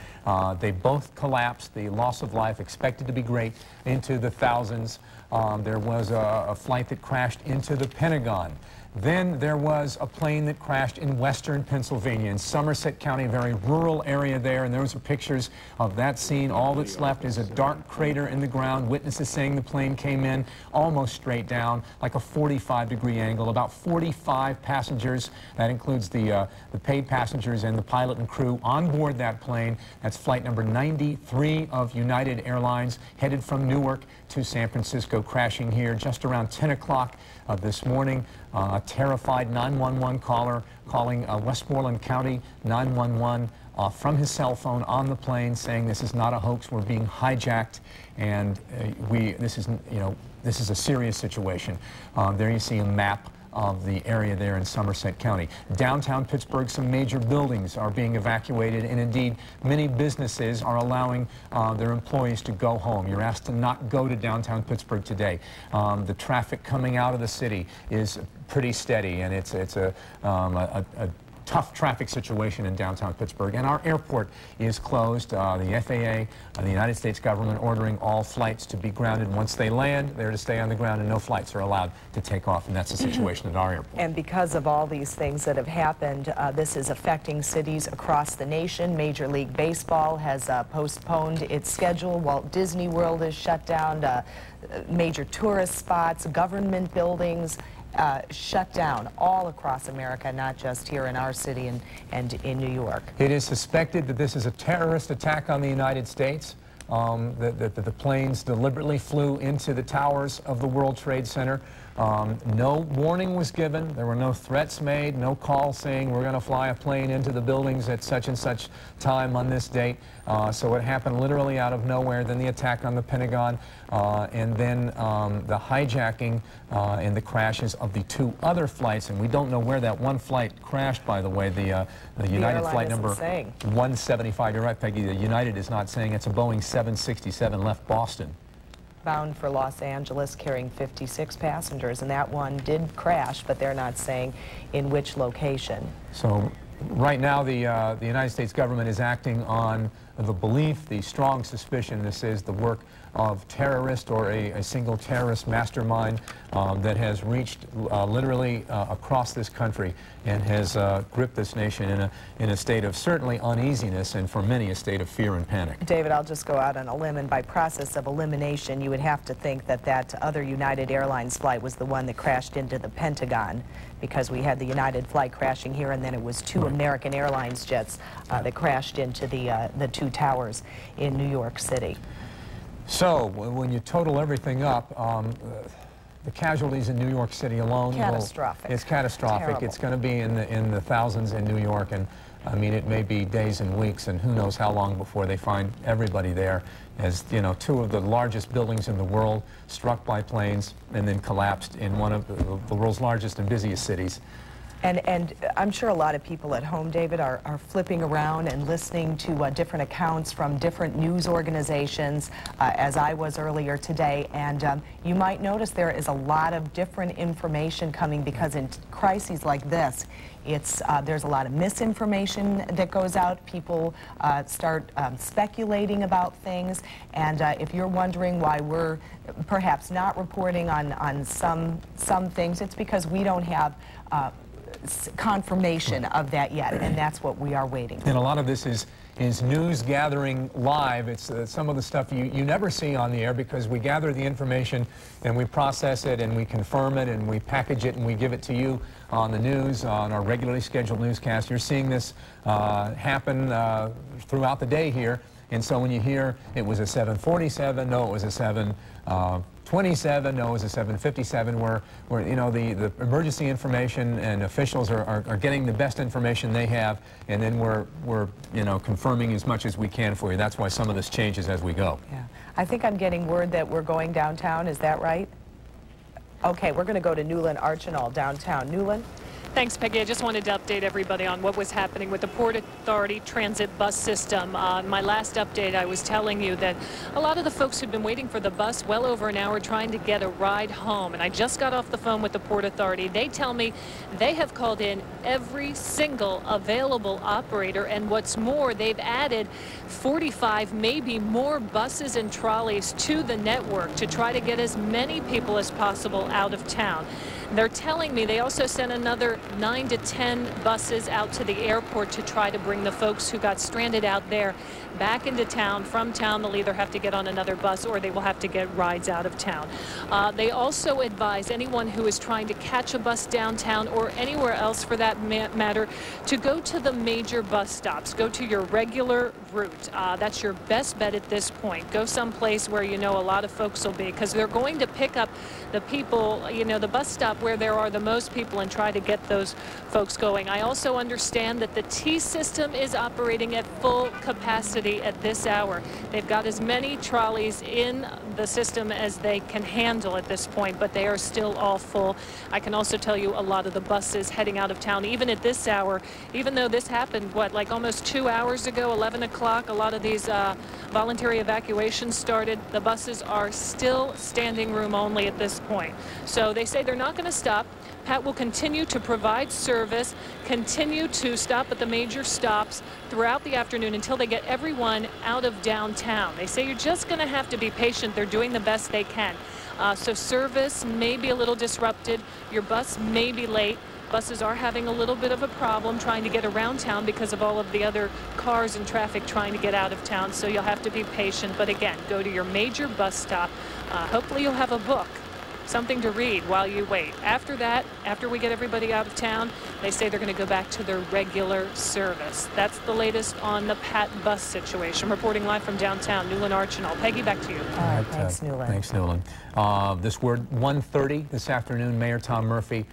They both collapsed. The loss of life expected to be great, into the thousands. There was a flight that crashed into the Pentagon. Then there was a plane that crashed in western Pennsylvania, in Somerset County, a very rural area there, and those are pictures of that scene. All that's left is a dark crater in the ground. Witnesses saying the plane came in almost straight down, like a 45-degree angle, about 45 passengers. That includes the paid passengers and the pilot and crew on board that plane. That's flight number 93 of United Airlines, headed from Newark to San Francisco, crashing here just around 10 o'clock this morning. A terrified 911 caller calling Westmoreland County 911 from his cell phone on the plane, saying this is not a hoax, we're being hijacked, and this is a serious situation. There you see a map of the area there in Somerset County. Downtown Pittsburgh, some major buildings are being evacuated, and indeed many businesses are allowing their employees to go home. You're asked to not go to downtown Pittsburgh today. The traffic coming out of the city is pretty steady, and it's a tough traffic situation in downtown Pittsburgh, and our airport is closed. The FAA, the United States government, ordering all flights to be grounded. Once they land, they're to stay on the ground, and no flights are allowed to take off, and that's the situation at our airport. And because of all these things that have happened, this is affecting cities across the nation. Major League Baseball has postponed its schedule. Walt Disney World is shut down. Major tourist spots, government buildings, shut down all across America, not just here in our city and in New York. It is suspected that this is a terrorist attack on the United States, that the planes deliberately flew into the towers of the World Trade Center. No warning was given. There were no threats made, no call saying we're going to fly a plane into the buildings at such and such time on this date. So it happened literally out of nowhere. Then the attack on the Pentagon, and then the hijacking and the crashes of the two other flights. And we don't know where that one flight crashed, by the way. The United flight number 175. You're right, Peggy. The United is not saying. It's a Boeing 767 left Boston, bound for Los Angeles, carrying 56 passengers, and that one did crash, but they're not saying in which location. So right now the United States government is acting on the belief, the strong suspicion this is the work of terrorist or a single terrorist mastermind that has reached literally across this country and has gripped this nation in a state of certainly uneasiness, and for many a state of fear and panic. David, I'll just go out on a limb, and by process of elimination you would have to think that that other United Airlines flight was the one that crashed into the Pentagon, because we had the United flight crashing here, and then it was two American Airlines jets that crashed into the two towers in New York City. So when you total everything up, the casualties in New York City alone, catastrophic. It's catastrophic. Terrible. It's going to be in the thousands in New York, and I mean it may be days and weeks, and who knows how long before they find everybody there. As you know, two of the largest buildings in the world struck by planes and then collapsed in one of the world's largest and busiest cities. And I'm sure a lot of people at home, David, are flipping around and listening to different accounts from different news organizations, as I was earlier today. And you might notice there is a lot of different information coming, because in crises like this, there's a lot of misinformation that goes out. People start speculating about things. And if you're wondering why we're perhaps not reporting on some things, it's because we don't have confirmation of that yet, and that's what we are waiting for. And a lot of this is news gathering live. It's some of the stuff you never see on the air, because we gather the information and we process it and we confirm it and we package it and we give it to you on the news, on our regularly scheduled newscast. You're seeing this happen throughout the day here, and so when you hear it was a 747, no, it was a 727, no, it was a 757, where you know the emergency information, and officials are getting the best information they have, and then we're you know confirming as much as we can for you. That's why some of this changes as we go. Yeah, I think I'm getting word that we're going downtown. Is that right? Okay, we're going to go to Newland Archinall downtown. Newland, Thanks, Peggy. I just wanted to update everybody on what was happening with the Port Authority transit bus system. My last update, I was telling you that a lot of the folks who'd been waiting for the bus well over an hour trying to get a ride home, and I just got off the phone with the Port Authority. They tell me they have called in every single available operator, and what's more, they've added 45, maybe more buses and trolleys to the network to try to get as many people as possible out of town. They're telling me they also sent another 9 to 10 buses out to the airport to try to bring the folks who got stranded out there back into town. From town, they'll either have to get on another bus or they will have to get rides out of town. They also advise anyone who is trying to catch a bus downtown or anywhere else for that matter to go to the major bus stops. Go to your regular route. That's your best bet at this point. Go someplace where you know a lot of folks will be, because they're going to pick up the people, you know, the bus stop where there are the most people and try to get those folks going. I also understand that the T system is operating at full capacity at this hour. They've got as many trolleys in the system as they can handle at this point, but they are still all full. I can also tell you a lot of the buses heading out of town, even at this hour, even though this happened, what, like almost 2 hours ago, 11 o'clock, a lot of these voluntary evacuations started. The buses are still standing room only at this point. So they say they're not going to stop. Pat will continue to provide service, continue to stop at the major stops throughout the afternoon until they get everyone out of downtown. They say you're just going to have to be patient. They're doing the best they can. So service may be a little disrupted. Your bus may be late. Buses are having a little bit of a problem trying to get around town because of all of the other cars and traffic trying to get out of town. So you'll have to be patient. But again, go to your major bus stop. Hopefully you'll have a book, something to read while you wait. After that, after we get everybody out of town, they say they're going to go back to their regular service. That's the latest on the Pat bus situation. Reporting live from downtown, Newland Archinal. Peggy, back to you. All right, thanks, Newland. Thanks, Newland. This word 1:30 this afternoon, Mayor Tom Murphy,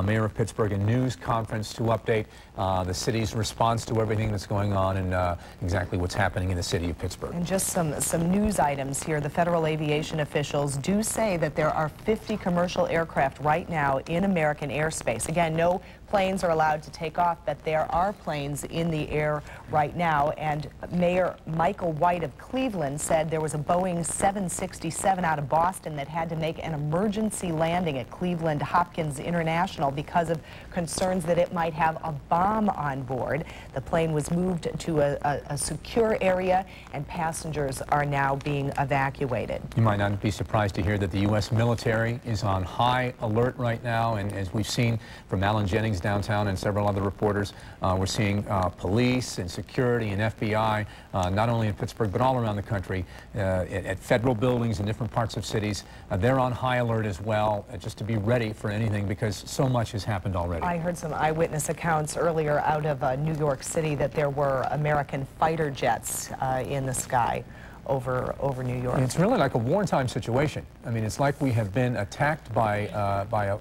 Mayor of Pittsburgh, a news conference to update the city's response to everything that's going on and exactly what's happening in the city of Pittsburgh. And just some news items here. The federal aviation officials do say that there are 50 commercial aircraft right now in American airspace. Again, no planes are allowed to take off, but there are planes in the air right now. And Mayor Michael White of Cleveland said there was a Boeing 767 out of Boston that had to make an emergency landing at Cleveland Hopkins International because of concerns that it might have a bomb on board. The plane was moved to a secure area, and passengers are now being evacuated. You might not be surprised to hear that the U.S. military is on high alert right now, and as we've seen from Alan Jennings downtown and several other reporters, we're seeing police and security and FBI, not only in Pittsburgh but all around the country, at federal buildings in different parts of cities. They're on high alert as well, just to be ready for anything, because so much has happened already. I heard some eyewitness accounts earlier out of New York City that there were American fighter jets in the sky over New York. It's really like a wartime situation. I mean, it's like we have been attacked by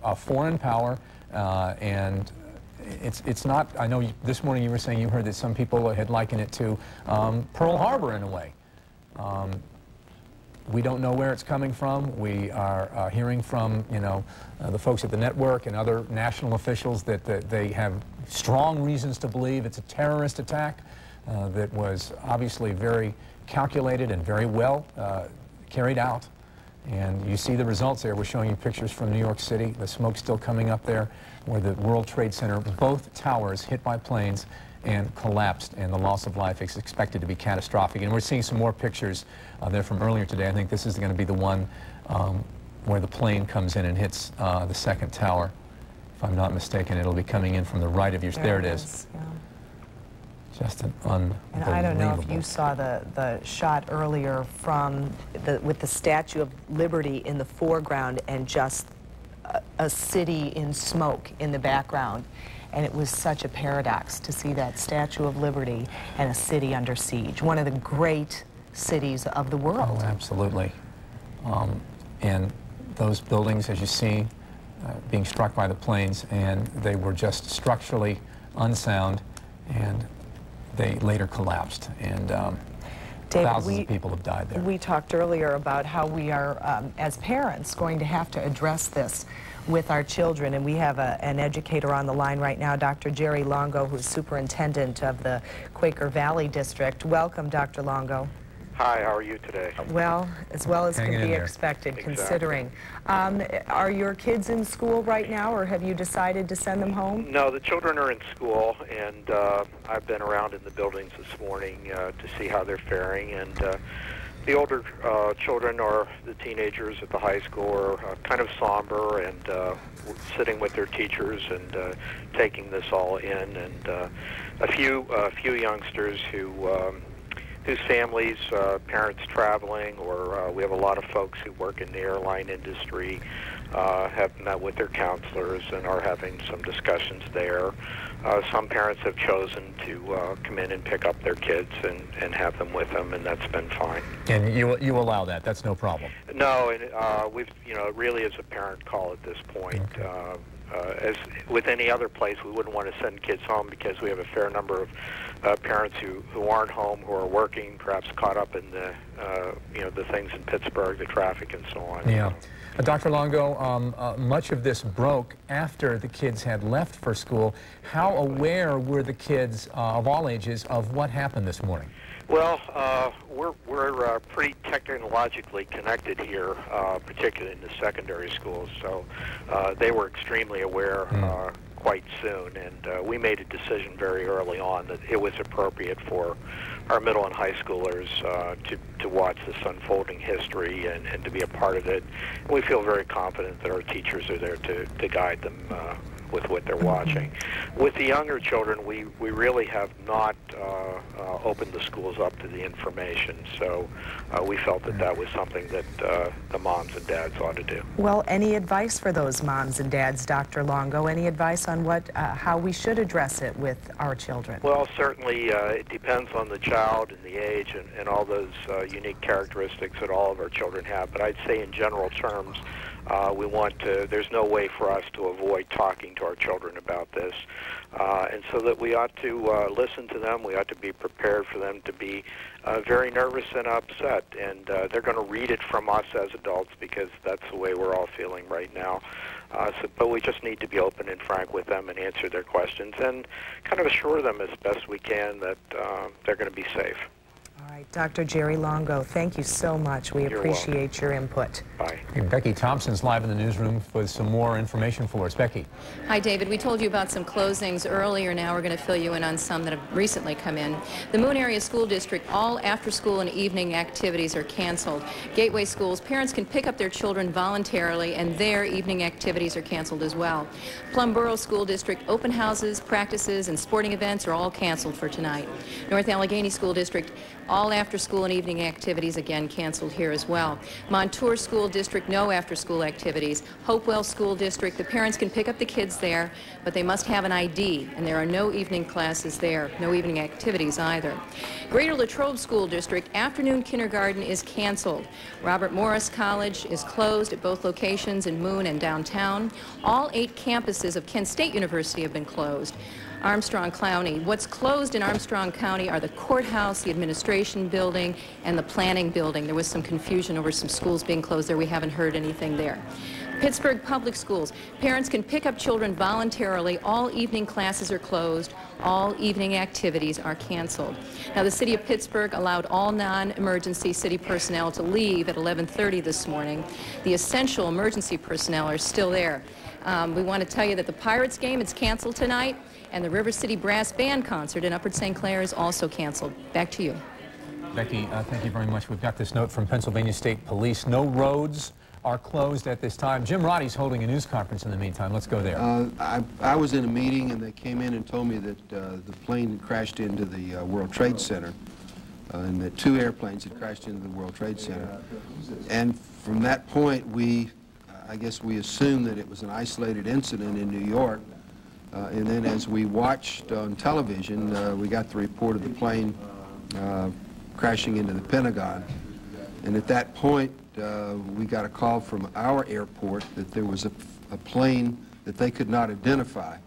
a foreign power, and it's not. I know this morning you were saying you heard that some people had likened it to Pearl Harbor in a way. We don't know where it's coming from. We are hearing from, you know, the folks at the network and other national officials that they have strong reasons to believe it's a terrorist attack that was obviously very calculated and very well carried out. And you see the results there. We're showing you pictures from New York City. The smoke's still coming up there where the World Trade Center, both towers hit by planes and collapsed, and the loss of life is expected to be catastrophic. And we're seeing some more pictures there from earlier today. I think this is going to be the one where the plane comes in and hits the second tower. If I'm not mistaken, it'll be coming in from the right of yours. There it is. Yeah. Just an unbelievable. And I don't know if you saw the shot earlier from with the Statue of Liberty in the foreground and just a city in smoke in the background. And it was such a paradox to see that Statue of Liberty and a city under siege, one of the great cities of the world. Oh, absolutely. And those buildings, as you see, being struck by the planes, and they were just structurally unsound, and they later collapsed. And David, thousands of people have died there. We talked earlier about how we are, as parents, going to have to address this with our children. And we have an educator on the line right now, Dr. Jerry Longo, who's superintendent of the Quaker Valley District. Welcome, Dr. Longo. Hi, how are you today? Well as can be expected, considering. Are your kids in school right now, or have you decided to send them home? No, the children are in school, and I've been around in the buildings this morning to see how they're faring. And the older children, or the teenagers at the high school, are kind of somber and sitting with their teachers and taking this all in. And a few youngsters whose families, parents traveling, or we have a lot of folks who work in the airline industry, have met with their counselors and are having some discussions there. Some parents have chosen to come in and pick up their kids and have them with them, and that's been fine. And you allow that? That's no problem? No, and we've, it really is a parent call at this point. Okay. As with any other place, we wouldn't want to send kids home because we have a fair number of parents who aren't home, who are working, perhaps caught up in the the things in Pittsburgh, the traffic and so on. Yeah. Dr. Longo, much of this broke after the kids had left for school. How aware were the kids of all ages of what happened this morning? Well, we're pretty technologically connected here, particularly in the secondary schools, so they were extremely aware quite soon, and we made a decision very early on that it was appropriate for our middle and high schoolers to watch this unfolding history and to be a part of it. And we feel very confident that our teachers are there to guide them with what they're watching. With the younger children, we really have not opened the schools up to the information, so we felt that was something that the moms and dads ought to do. Well, any advice for those moms and dads, Dr. Longo? Any advice on how we should address it with our children? Well, certainly it depends on the child and the age and all those unique characteristics that all of our children have, but I'd say in general terms, there's no way for us to avoid talking to our children about this. And so that we ought to listen to them. We ought to be prepared for them to be very nervous and upset. And they're going to read it from us as adults because that's the way we're all feeling right now. But we just need to be open and frank with them and answer their questions and kind of assure them as best we can that they're going to be safe. All right, Dr. Jerry Longo, thank you so much. We appreciate your input. Bye. Becky Thompson's live in the newsroom with some more information for us. Becky. Hi, David. We told you about some closings earlier. Now we're going to fill you in on some that have recently come in. The Moon Area School District, all after-school and evening activities are canceled. Gateway schools, parents can pick up their children voluntarily, and their evening activities are canceled as well. Plum Borough School District, open houses, practices, and sporting events are all canceled for tonight. North Allegheny School District, all after-school and evening activities again canceled here as well. Montour School District, no after-school activities. Hopewell School District, the parents can pick up the kids there, but they must have an ID, and there are no evening classes there, no evening activities either. Greater Latrobe School District, afternoon kindergarten is canceled. Robert Morris College is closed at both locations in Moon and downtown. All 8 campuses of Kent State University have been closed. Armstrong County. What's closed in Armstrong County are the courthouse, the administration building, and the planning building. There was some confusion over some schools being closed there. We haven't heard anything there. Pittsburgh Public Schools. Parents can pick up children voluntarily. All evening classes are closed. All evening activities are canceled. Now, the city of Pittsburgh allowed all non-emergency city personnel to leave at 11:30 this morning. The essential emergency personnel are still there. We want to tell you that the Pirates game is canceled tonight, and the River City Brass Band concert in Upper St. Clair is also canceled. Back to you. Becky, thank you very much. We've got this note from Pennsylvania State Police. No roads are closed at this time. Jim Roddy's holding a news conference in the meantime. Let's go there. I was in a meeting, and they came in and told me that the plane had crashed into the World Trade Center, and that 2 airplanes had crashed into the World Trade Center. And from that point, I guess we assumed that it was an isolated incident in New York. And then as we watched on television, we got the report of the plane crashing into the Pentagon. And at that point, we got a call from our airport that there was a plane that they could not identify.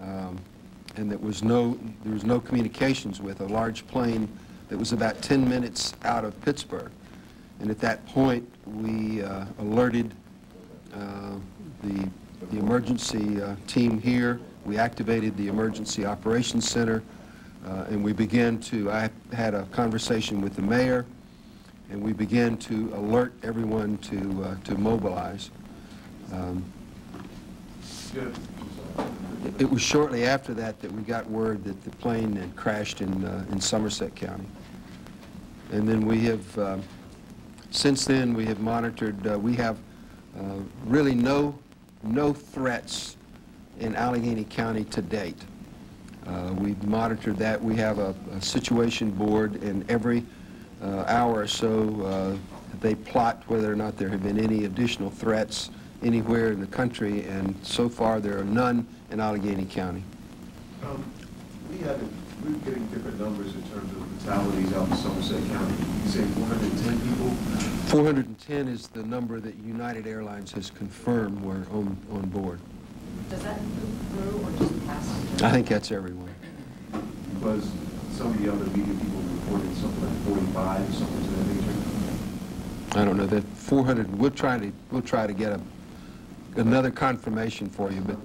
And there was no communications with a large plane that was about 10 minutes out of Pittsburgh. And at that point, we alerted the emergency team here. We activated the Emergency Operations Center, and we began to, I had a conversation with the mayor, and we began to alert everyone to mobilize. It was shortly after that that we got word that the plane had crashed in Somerset County. And then we have, since then, we have monitored, we have really no threats in Allegheny County to date. We've monitored that. We have a situation board, and every hour or so they plot whether or not there have been any additional threats anywhere in the country, and so far there are none in Allegheny County. We're getting different numbers in terms of fatalities out in Somerset County. You say 410 people? 410 is the number that United Airlines has confirmed were on board. Does that include crew or just passengers? I think that's everyone. Because some of the other media people reported something like 45, something to that nature. I don't know, that 400, we'll try to get another confirmation for you, but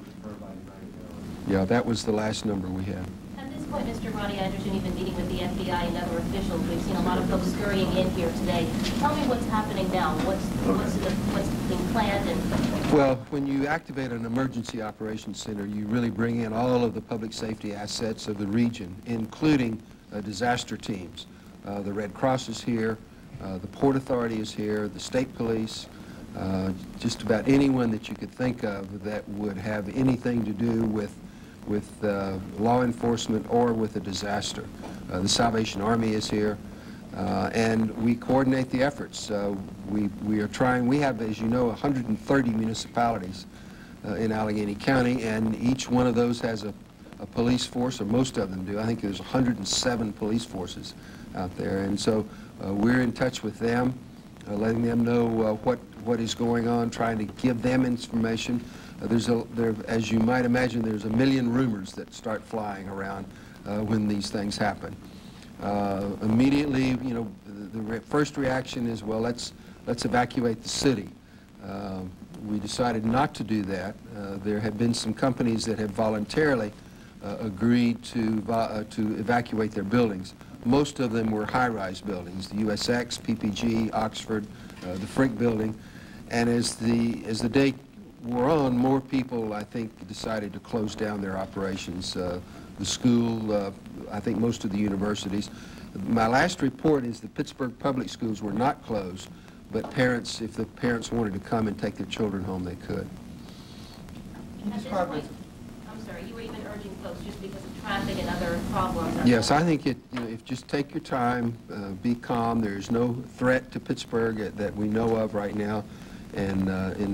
yeah, that was the last number we had. At this point, Mr. Roddy, I understand you've been meeting with the FBI and other officials. We've seen a lot of folks scurrying in here today. Tell me what's happening now. What's being planned? And well, when you activate an emergency operations center, you really bring in all of the public safety assets of the region, including disaster teams. The Red Cross is here, the Port Authority is here, the state police, just about anyone that you could think of that would have anything to do with law enforcement or with a disaster. The Salvation Army is here, and we coordinate the efforts. We are trying, we have, as you know, 130 municipalities in Allegheny County, and each one of those has a police force, or most of them do. I think there's 107 police forces out there, and so we're in touch with them, letting them know what is going on, trying to give them information. As you might imagine, there's a million rumors that start flying around when these things happen. Immediately, you know, the first reaction is, well, let's evacuate the city. We decided not to do that. There have been some companies that have voluntarily agreed to evacuate their buildings. Most of them were high-rise buildings, the USX, PPG, Oxford, the Frick building. And as the day wore on, more people, I think, decided to close down their operations. The school, I think most of the universities. My last report is the Pittsburgh public schools were not closed, but parents, if the parents wanted to come and take their children home, they could. at this point, I'm sorry, you were even urging folks just because of traffic and other problems. Yes, I think if just take your time, be calm. There's no threat to Pittsburgh that we know of right now, and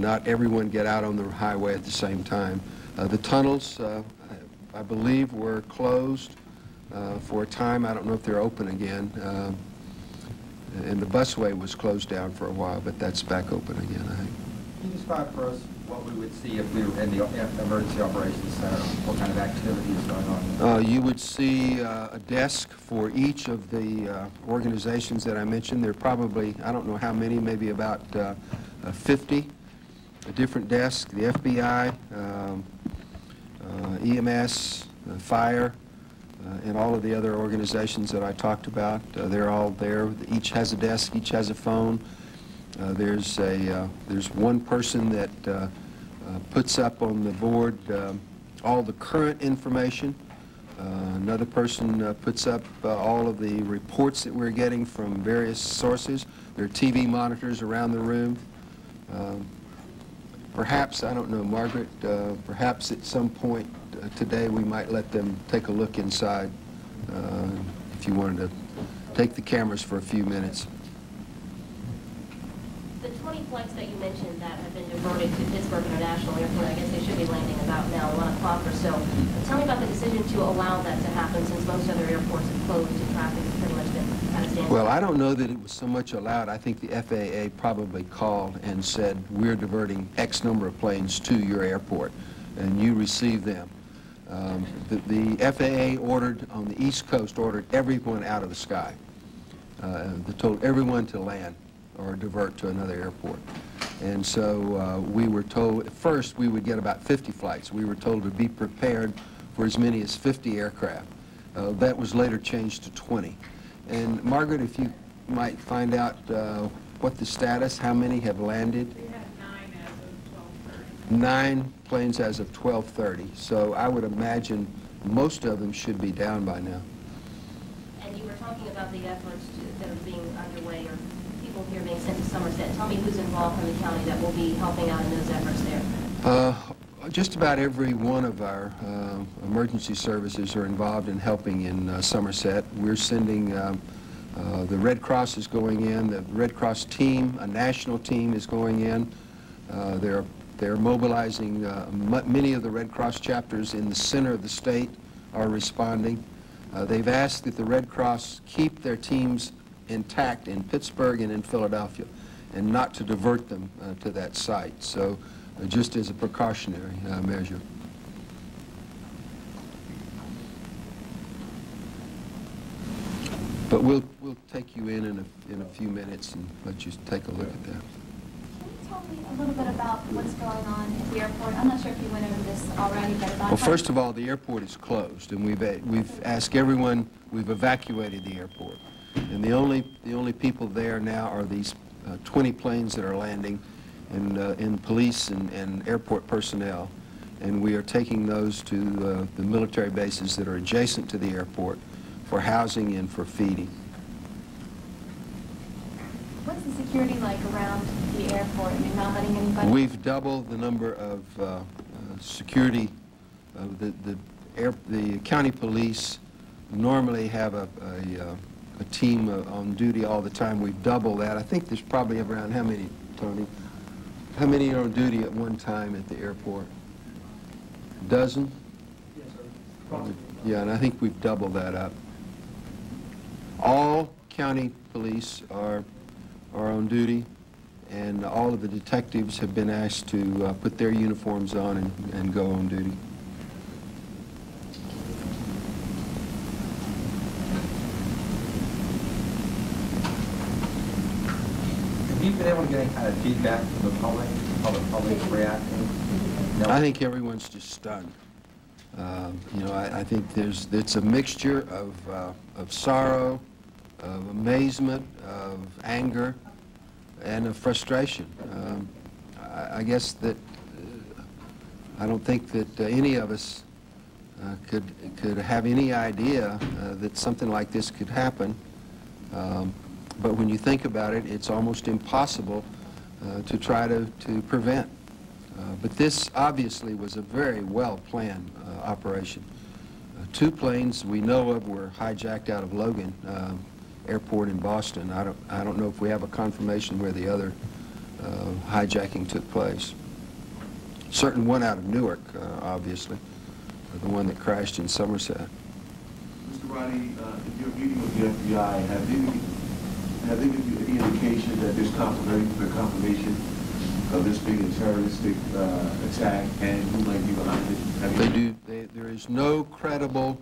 not everyone get out on the highway at the same time. The tunnels, I believe, were closed for a time. I don't know if they're open again. And the busway was closed down for a while, but that's back open again, I think. Can you describe for us what we would see if we were in the Emergency Operations Center? What kind of activity is going on? You would see a desk for each of the organizations that I mentioned. There are probably, I don't know how many, maybe about 50 different desks. The FBI, EMS, fire, and all of the other organizations that I talked about. They're all there. Each has a desk, each has a phone. There's one person that puts up on the board all the current information. Another person puts up all of the reports that we're getting from various sources. There are TV monitors around the room. Perhaps, I don't know, Margaret, perhaps at some point today we might let them take a look inside if you wanted to take the cameras for a few minutes. The 20 flights that you mentioned that have been diverted to Pittsburgh International Airport, I guess they should be landing about now 1 o'clock or so. Tell me about the decision to allow that to happen since most other airports have closed and traffic has pretty much been kind of standing. Well, I don't know that it was so much allowed. I think the FAA probably called and said, we're diverting X number of planes to your airport, and you receive them. The FAA ordered, on the East Coast, ordered everyone out of the sky. They told everyone to land or divert to another airport. And so we were told, at first we would get about 50 flights. We were told to be prepared for as many as 50 aircraft. That was later changed to 20. And Margaret, if you might find out what the status, how many have landed? We had 9 as of 12:30. 9 planes as of 12:30. So I would imagine most of them should be down by now. And you were talking about the efforts that are being underway, or people here being sent to Somerset. Tell me who's involved from the county that will be helping out in those efforts there. Just about every one of our emergency services are involved in helping in Somerset. We're sending, the Red Cross is going in, the Red Cross team, a national team is going in. They're mobilizing, many of the Red Cross chapters in the center of the state are responding. They've asked that the Red Cross keep their teams intact in Pittsburgh and in Philadelphia and not to divert them to that site. So just as a precautionary measure. But we'll take you in a few minutes and let you take a look at that. Can you tell me a little bit about what's going on at the airport? I'm not sure if you went over this already, but about... Well, first of all, the airport is closed, and we've asked everyone, we've evacuated the airport. And the only people there now are these 20 planes that are landing, and in police and airport personnel. And we are taking those to the military bases that are adjacent to the airport for housing and for feeding. What's the security like around the airport? I mean, not letting anybody... We've doubled the number of security. The county police normally have a team on duty all the time. We've doubled that. I think there's probably around, how many, Tony? How many are on duty at one time at the airport? A dozen? Yes, sir. Yeah, and I think we've doubled that up. All county police are on duty, and all of the detectives have been asked to put their uniforms on and go on duty. Have you been able to get any kind of feedback from the public, how the public's reacting? No. I think everyone's just stunned. You know, I think it's a mixture of sorrow, of amazement, of anger, and of frustration. I guess that I don't think that any of us could have any idea that something like this could happen. But when you think about it, it's almost impossible to try to prevent. But this obviously was a very well-planned operation. 2 planes we know of were hijacked out of Logan Airport in Boston. I don't know if we have a confirmation where the other hijacking took place. Certain one out of Newark, obviously, the one that crashed in Somerset. Mr. Roddy, in your meeting with the FBI, have they given you any indication that there's confirmation of this being a terroristic attack and who might be behind it? They do. There is no credible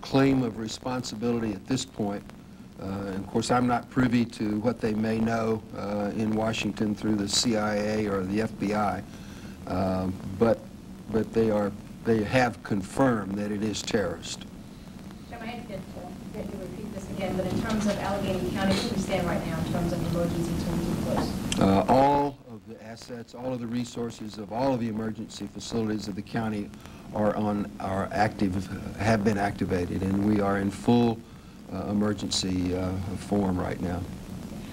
claim of responsibility at this point. And of course, I'm not privy to what they may know in Washington through the CIA or the FBI, but they have confirmed that it is terrorist. Jim, I hate to get you to repeat this again, but in terms of Allegheny County, where do we stand right now in terms of emergency tools and close? All of the assets, all of the resources of all of the emergency facilities of the county are active, have been activated, and we are in full emergency form right now.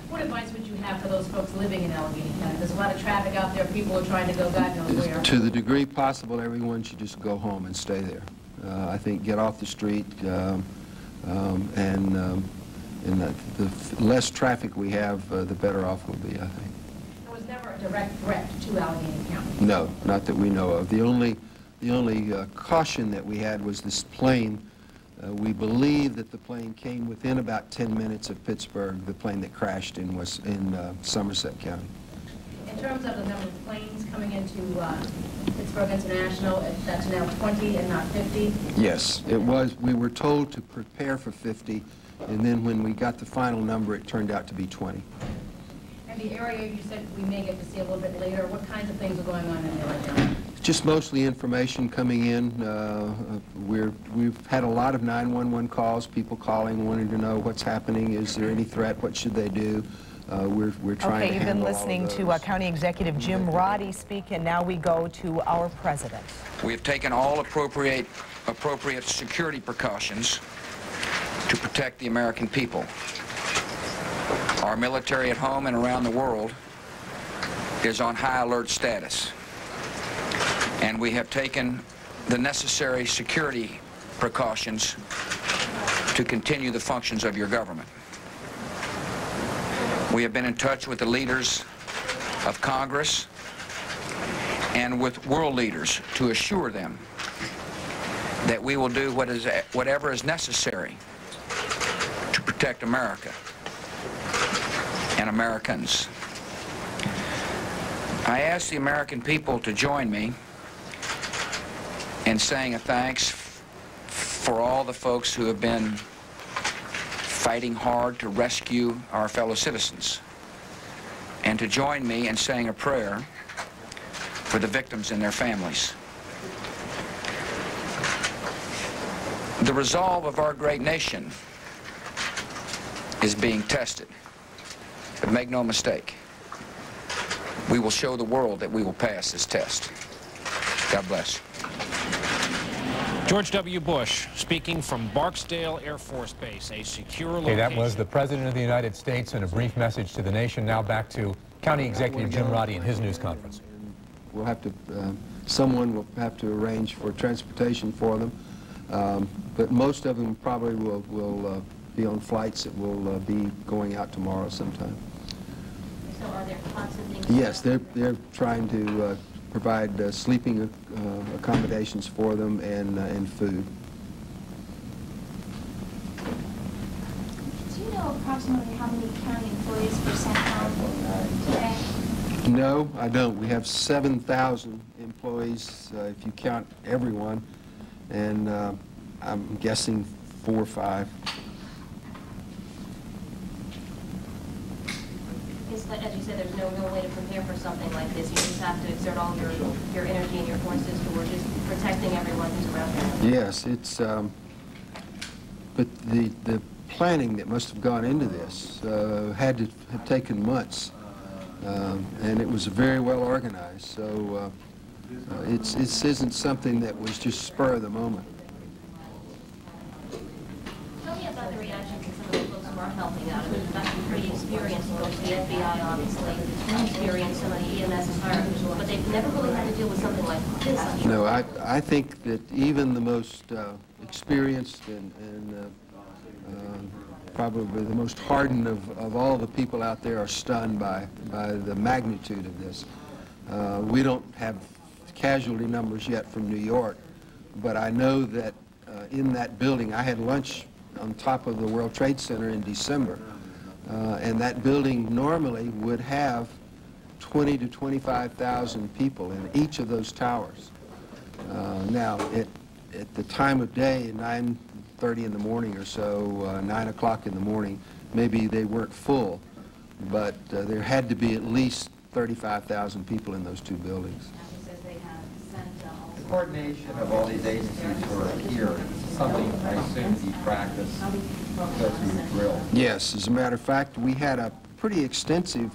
What advice would you have for those folks living in Allegheny County? There's a lot of traffic out there. People are trying to go God knows where. To the degree possible, everyone should just go home and stay there. I think get off the street, and the less traffic we have, the better off we'll be, I think. There was never a direct threat to Allegheny County? No, not that we know of. The only caution that we had was this plane. We believe that the plane came within about 10 minutes of Pittsburgh. The plane that crashed in was in Somerset County. In terms of the number of planes coming into Pittsburgh International, that's now 20 and not 50? Yes, it was. We were told to prepare for 50, and then when we got the final number, it turned out to be 20. And And the area you said we may get to see a little bit later, what kinds of things are going on in there right now? Just mostly information coming in. We've had a lot of 911 calls, people calling, wanting to know what's happening, is there any threat, what should they do. We're trying to handle all of those. Okay, you've been listening to County Executive Jim Roddy speak, and now we go to our president. We have taken all appropriate security precautions to protect the American people. Our military at home and around the world is on high alert status, and we have taken the necessary security precautions to continue the functions of your government. We have been in touch with the leaders of Congress and with world leaders to assure them that we will do whatever is necessary to protect America and Americans. I ask the American people to join me in saying a thanks for all the folks who have been fighting hard to rescue our fellow citizens, and to join me in saying a prayer for the victims and their families. The resolve of our great nation is being tested. But make no mistake, we will show the world that we will pass this test. God bless. George W. Bush speaking from Barksdale Air Force Base, a secure location. Okay, that was the President of the United States in a brief message to the nation. Now back to County Executive Jim Roddy in his news conference. We'll have to, someone will have to arrange for transportation for them, but most of them probably will be on flights that will be going out tomorrow sometime. So are there lots of things? Yes, they're trying to provide sleeping accommodations for them and food. Do you know approximately how many county employees were sent home today? No, I don't. We have 7,000 employees, if you count everyone, and I'm guessing 4 or 5. As you said, there's no real way to prepare for something like this. You just have to exert all your energy and your forces towards just protecting everyone who's around you. Yes, it's, but the planning that must have gone into this had to have taken months, and it was very well organized. So it isn't something that was just spur of the moment. Tell me about the reactions of some of the folks who are helping out. I mean, that's pretty experienced folks, the FBI obviously, experienced some of the EMS and fire officials, but they've never really had to deal with something like this. No, I think that even the most experienced and probably the most hardened of all the people out there are stunned by the magnitude of this. We don't have casualty numbers yet from New York, but I know that in that building, I had lunch on top of the World Trade Center in December, and that building normally would have 20 to 25,000 people in each of those towers. Now, at the time of day, 9:30 in the morning or so, 9 o'clock in the morning, maybe they weren't full, but there had to be at least 35,000 people in those 2 buildings. The coordination of all these agencies who are here is something I assume you practice go through the drill. Yes, as a matter of fact, we had a pretty extensive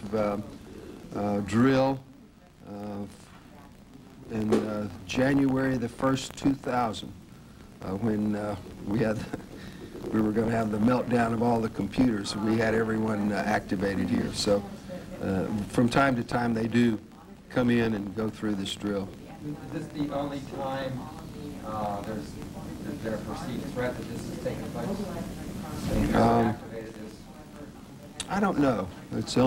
drill in January the 1st, 2000, when we were going to have the meltdown of all the computers. We had everyone activated here. So from time to time, they do come in and go through this drill. Is this the only time there's been a perceived threat that this has taken place? I don't know. It's the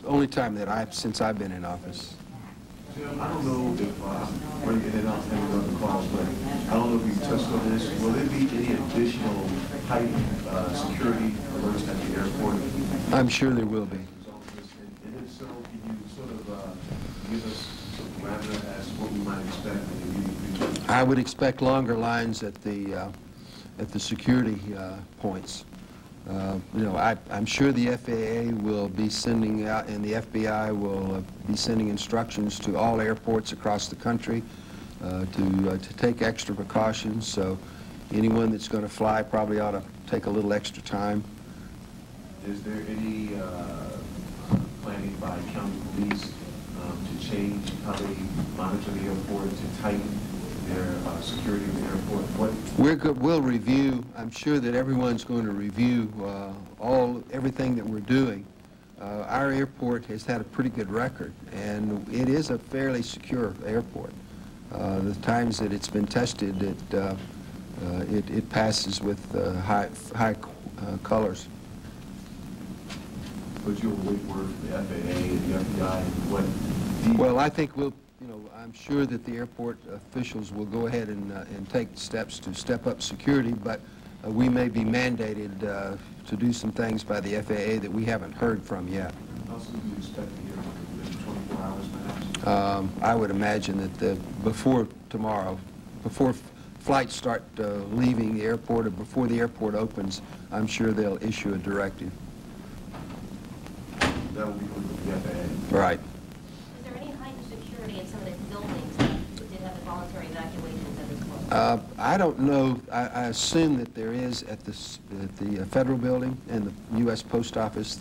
only time that since I've been in office. Jim, I don't know if we're in and out of the calls, but I don't know if you touched on this. Will there be any additional heightened security alerts at the airport? I'm sure there will be. And if so, can you sort of give us some parameter as to what we might expect in the immediate future? I would expect longer lines at the security points. You know, I'm sure the FAA will be sending out, and the FBI will be sending instructions to all airports across the country to take extra precautions. So anyone that's going to fly probably ought to take a little extra time. Is there any planning by county police to change how they monitor the airport, to tighten their security of the airport? We'll review. I'm sure that everyone's going to review everything that we're doing. Our airport has had a pretty good record, and it is a fairly secure airport. The times that it's been tested, it passes with high colors. But you'll wait word from the FAA and the FBI. Well, I think I'm sure that the airport officials will go ahead and take steps to step up security, but we may be mandated to do some things by the FAA that we haven't heard from yet. How soon do you expect to hear within 24 hours, perhaps? I would imagine that before tomorrow, before flights start leaving the airport or before the airport opens, I'm sure they'll issue a directive. That will be with the FAA. Right. Is there any heightened security in some of the buildings that did have the voluntary evacuations at this point? I don't know. I assume that there is at the federal building and the U.S. Post Office.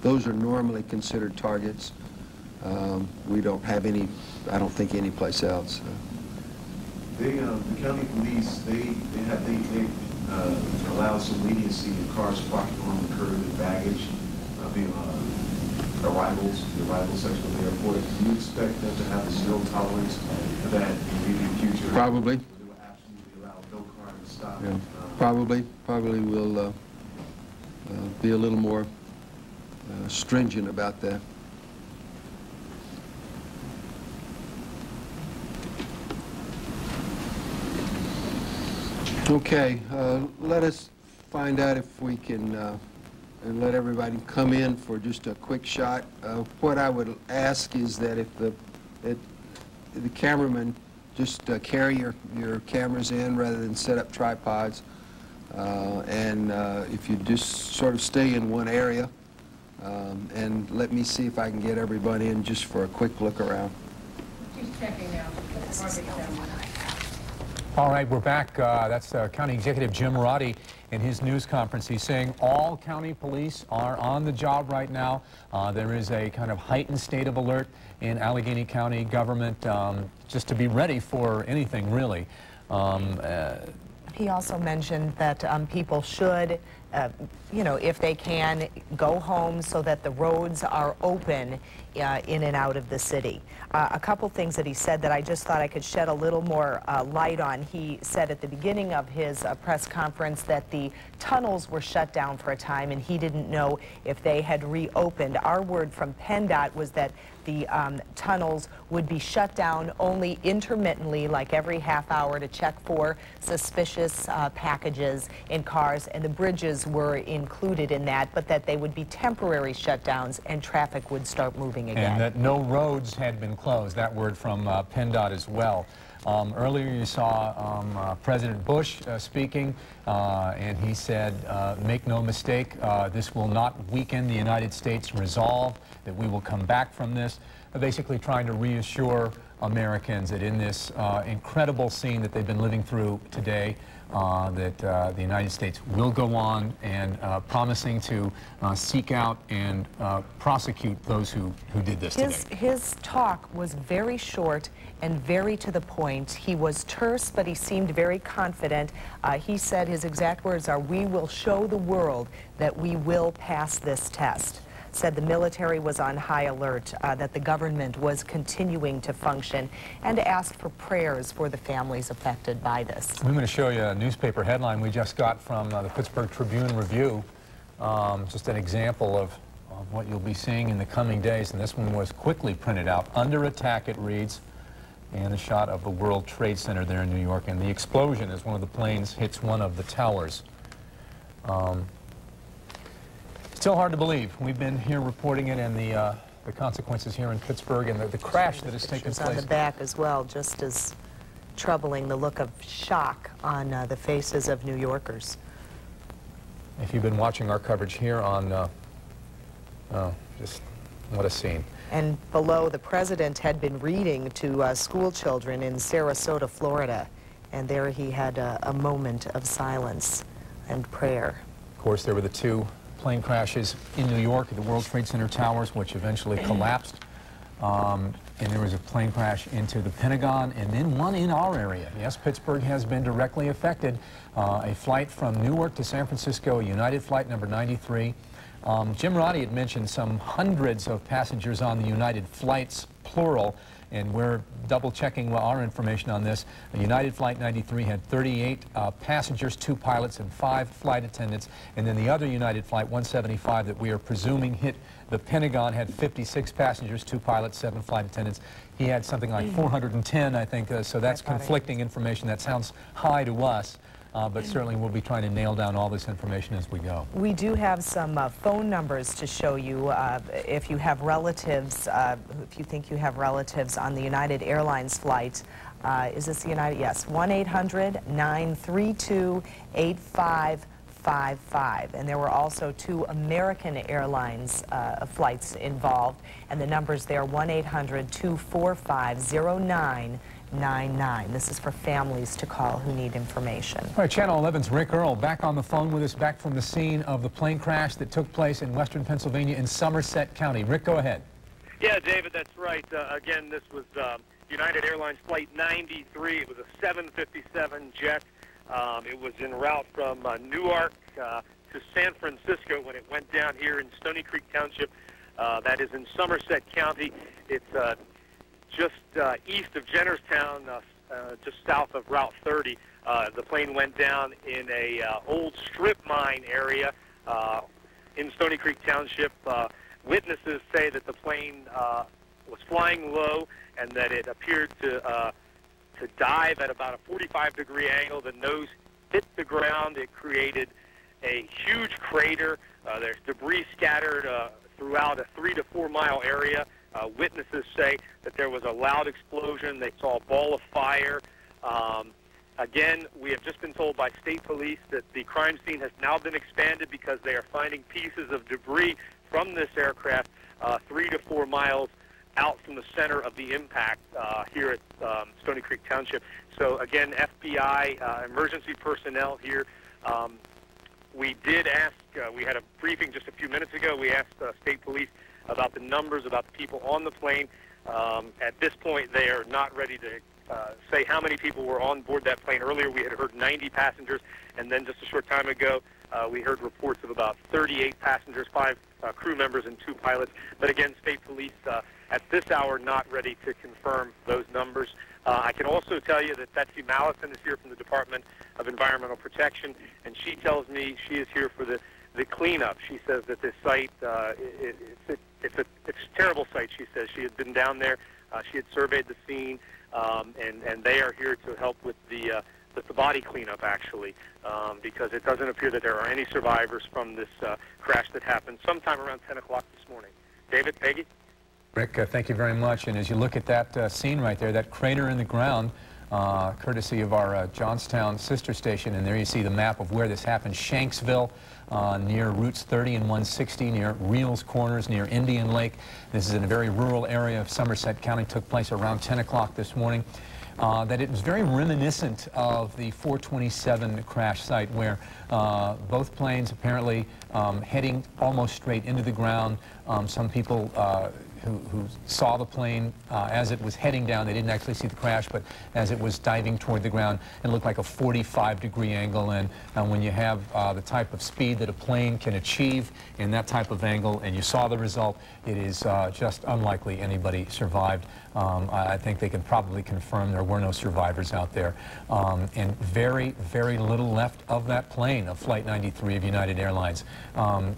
Those are normally considered targets. We don't have any, I don't think, any place else. The county police, they allow some leniency in cars parked along the curb and baggage, the arrival section of the airport. Do you expect them to have a zero tolerance for that in the future? Probably. They will absolutely allow no car to stop. Yeah. Probably will be a little more stringent about that. Okay, let us find out if we can and let everybody come in for just a quick shot. What I would ask is that if the cameraman just carry your cameras in rather than set up tripods, and if you just sort of stay in one area, and let me see if I can get everybody in just for a quick look around. She's checking now. All right, we're back. That's County Executive Jim Roddy in his news conference. He's saying all county police are on the job right now. There is a kind of heightened state of alert in Allegheny County government, just to be ready for anything, really. He also mentioned that people should, you know, if they can, go home so that the roads are open in and out of the city. A couple things that he said that I just thought I could shed a little more light on. He said at the beginning of his press conference that the tunnels were shut down for a time and he didn't know if they had reopened. Our word from PennDOT was that the tunnels would be shut down only intermittently, like every half hour, to check for suspicious packages in cars, and the bridges were included in that, but that they would be temporary shutdowns and traffic would start moving again. And that no roads had been closed. That word from PennDOT as well. Earlier you saw President Bush speaking, and he said, make no mistake, this will not weaken the United States' resolve, that we will come back from this, basically trying to reassure Americans that in this incredible scene that they've been living through today, that the United States will go on, and promising to seek out and prosecute those who did this today. His talk was very short and very to the point. He was terse, but he seemed very confident. He said his exact words are, "We will show the world that we will pass this test." Said the military was on high alert, that the government was continuing to function, and asked for prayers for the families affected by this. I'm going to show you a newspaper headline we just got from the Pittsburgh Tribune-Review, just an example of what you'll be seeing in the coming days, and this one was quickly printed out. Under attack, it reads, and a shot of the World Trade Center there in New York, and the explosion as one of the planes hits one of the towers. Still hard to believe. We've been here reporting it, and the consequences here in Pittsburgh, and the crash that has taken place. On the back as well, just as troubling, the look of shock on the faces of New Yorkers. If you've been watching our coverage here on, oh, just what a scene. And below, the president had been reading to school children in Sarasota, Florida. And there he had a moment of silence and prayer. Of course, there were the two plane crashes in New York at the World Trade Center towers, which eventually collapsed. And there was a plane crash into the Pentagon, and then one in our area. Yes, Pittsburgh has been directly affected. A flight from Newark to San Francisco, United Flight number 93. Jim Roddy had mentioned some hundreds of passengers on the United flights, plural, and we're double-checking our information on this. United Flight 93 had 38 passengers, 2 pilots, and 5 flight attendants. And then the other United Flight 175 that we are presuming hit the Pentagon had 56 passengers, 2 pilots, 7 flight attendants. He had something like 410, I think, so that's conflicting information. That sounds high to us. But certainly we'll be trying to nail down all this information as we go. We do have some phone numbers to show you if you have relatives, if you think you have relatives on the United Airlines flight. Is this the United? Yes, 1-800-932-8555. And there were also 2 American Airlines flights involved. And the numbers there, 1-800-245-0999. This is for families to call who need information. All right, Channel 11's Rick Earl back on the phone with us, back from the scene of the plane crash that took place in western Pennsylvania in Somerset County. Rick, go ahead. Yeah, David, that's right. Again, this was United Airlines Flight 93. It was a 757 jet. It was en route from Newark to San Francisco when it went down here in Stony Creek Township. That is in Somerset County. It's just east of Jennerstown, just south of Route 30. The plane went down in a old strip mine area in Stony Creek Township. Witnesses say that the plane was flying low and that it appeared to dive at about a 45-degree angle. The nose hit the ground. It created a huge crater. There's debris scattered throughout a 3 to 4 mile area. Witnesses say that there was a loud explosion. They saw a ball of fire. Again, we have just been told by state police that the crime scene has now been expanded because they are finding pieces of debris from this aircraft 3 to 4 miles out from the center of the impact here at Stony Creek Township. So again, FBI emergency personnel here. We did ask, we had a briefing just a few minutes ago. We asked state police about the numbers, about the people on the plane. At this point, they are not ready to say how many people were on board that plane. Earlier, we had heard 90 passengers, and then just a short time ago, we heard reports of about 38 passengers, 5 crew members, and 2 pilots. But again, state police at this hour not ready to confirm those numbers. I can also tell you that Betsy Mallison is here from the Department of Environmental Protection, and she tells me she is here for the cleanup. She says that this site, it's a terrible site, she says. She had been down there. She had surveyed the scene, and they are here to help with the body cleanup, actually, because it doesn't appear that there are any survivors from this crash that happened sometime around 10 o'clock this morning. David, Peggy? Rick, thank you very much. And as you look at that scene right there, that crater in the ground, courtesy of our Johnstown sister station, and there you see the map of where this happened, Shanksville, near Routes 30 and 160, near Reels Corners, near Indian Lake. This is in a very rural area of Somerset County. Took place around 10 o'clock this morning. That it was very reminiscent of the 427 crash site where both planes apparently heading almost straight into the ground. Some people who saw the plane as it was heading down. They didn't actually see the crash, but as it was diving toward the ground, it looked like a 45-degree angle. And when you have the type of speed that a plane can achieve in that type of angle, and you saw the result, it is just unlikely anybody survived. I think they can probably confirm there were no survivors out there. And very, very little left of that plane, of Flight 93 of United Airlines.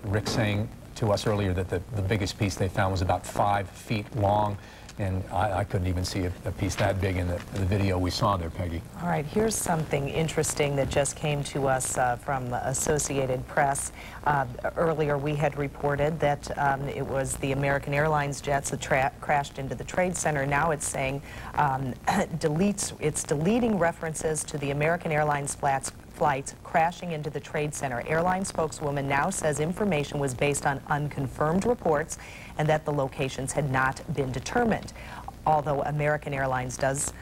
Rick saying to us earlier that the biggest piece they found was about 5 feet long, and I couldn't even see a piece that big in the video we saw there, Peggy. All right, here's something interesting that just came to us from Associated Press. Earlier we had reported that it was the American Airlines jets that crashed into the Trade Center. Now it's saying it's deleting references to the American Airlines flight flights crashing into the Trade Center. Airline spokeswoman now says information was based on unconfirmed reports and that the locations had not been determined. Although American Airlines does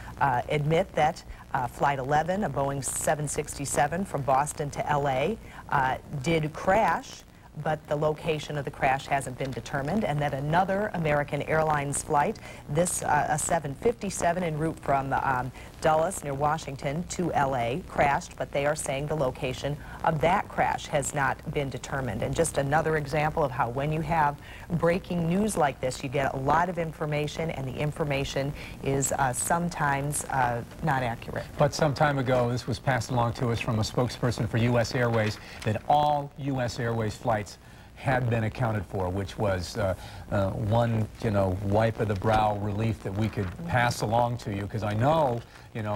admit that Flight 11, a Boeing 767 from Boston to L.A., did crash, but the location of the crash hasn't been determined, and that another American Airlines flight, this a 757 en route from Dulles near Washington to L.A. crashed, but they are saying the location of that crash has not been determined. And just another example of how when you have breaking news like this, you get a lot of information, and the information is sometimes not accurate. But some time ago, this was passed along to us from a spokesperson for U.S. Airways that all U.S. Airways flights had been accounted for, which was one, wipe of the brow relief that we could pass along to you, because I know,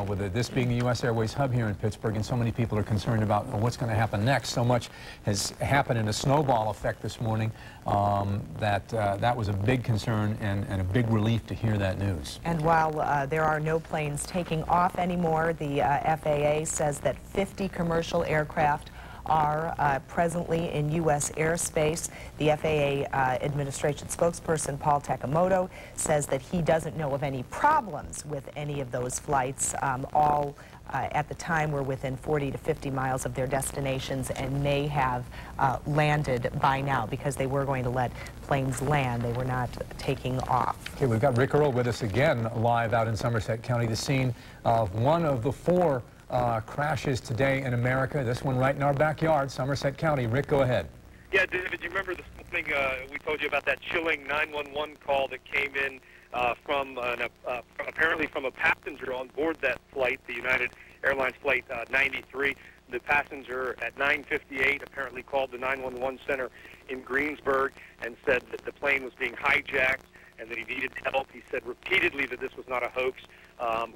with this being the U.S. Airways hub here in Pittsburgh, and so many people are concerned about what's going to happen next. So much has happened in a snowball effect this morning that was a big concern and a big relief to hear that news. And while there are no planes taking off anymore, the FAA says that 50 commercial aircraft are presently in U.S. airspace. The FAA administration spokesperson Paul Takamoto says that he doesn't know of any problems with any of those flights. All at the time were within 40 to 50 miles of their destinations and may have landed by now, because they were going to let planes land. They were not taking off. Okay, we've got Rick Earl with us again live out in Somerset County, the scene of one of the four crashes today in America. This one right in our backyard, Somerset County. Rick, go ahead. Yeah, David, you remember this morning we told you about that chilling 911 call that came in from apparently from a passenger on board that flight, the United Airlines Flight 93. The passenger at 9:58 apparently called the 911 center in Greensburg and said that the plane was being hijacked and that he needed help. He said repeatedly that this was not a hoax.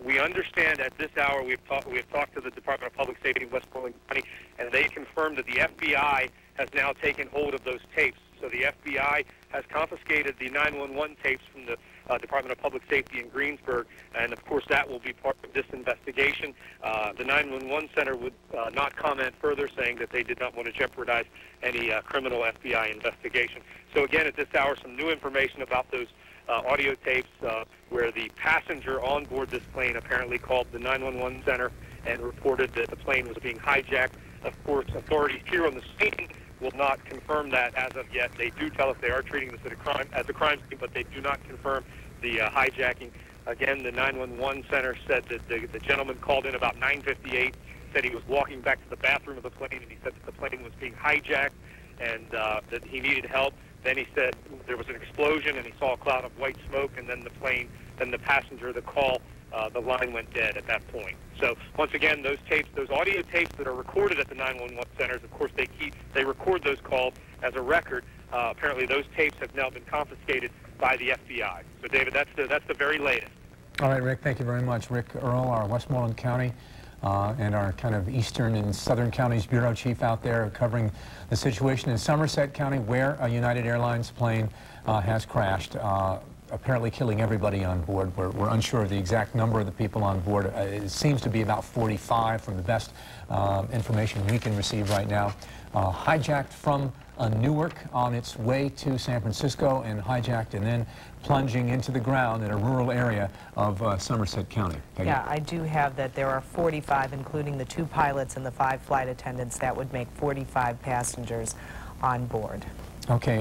We understand at this hour we have talked to the Department of Public Safety in Westmoreland County, and they confirmed that the FBI has now taken hold of those tapes. So the FBI has confiscated the 911 tapes from the Department of Public Safety in Greensburg, and of course that will be part of this investigation. The 911 center would not comment further, saying that they did not want to jeopardize any criminal FBI investigation. So again, at this hour, some new information about those audio tapes where the passenger on board this plane apparently called the 911 center and reported that the plane was being hijacked. Of course, authorities here on the scene will not confirm that as of yet. They do tell us they are treating this as a crime scene, but they do not confirm the hijacking. Again, the 911 center said that the gentleman called in about 9:58, said he was walking back to the bathroom of the plane, and he said that the plane was being hijacked and that he needed help. Then he said there was an explosion and he saw a cloud of white smoke, and then the passenger, the call, the line went dead at that point. So once again, those tapes, those audio tapes that are recorded at the 911 centers, of course they record those calls as a record. Apparently those tapes have now been confiscated by the FBI. So David, that's the very latest. All right, Rick, thank you very much. Rick Earl, our Westmoreland County and our kind of eastern and southern counties bureau chief out there, covering the situation in Somerset County, where a United Airlines plane has crashed, apparently killing everybody on board. We're unsure of the exact number of the people on board. It seems to be about 45 from the best information we can receive right now. Hijacked from Newark on its way to San Francisco, and hijacked and then plunging into the ground in a rural area of Somerset County. Peggy. Yeah, I do have that there are 45, including the 2 pilots and the 5 flight attendants. That would make 45 passengers on board. Okay,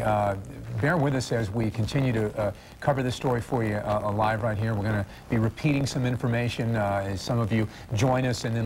bear with us as we continue to cover this story for you live right here. We're going to be repeating some information as some of you join us, and then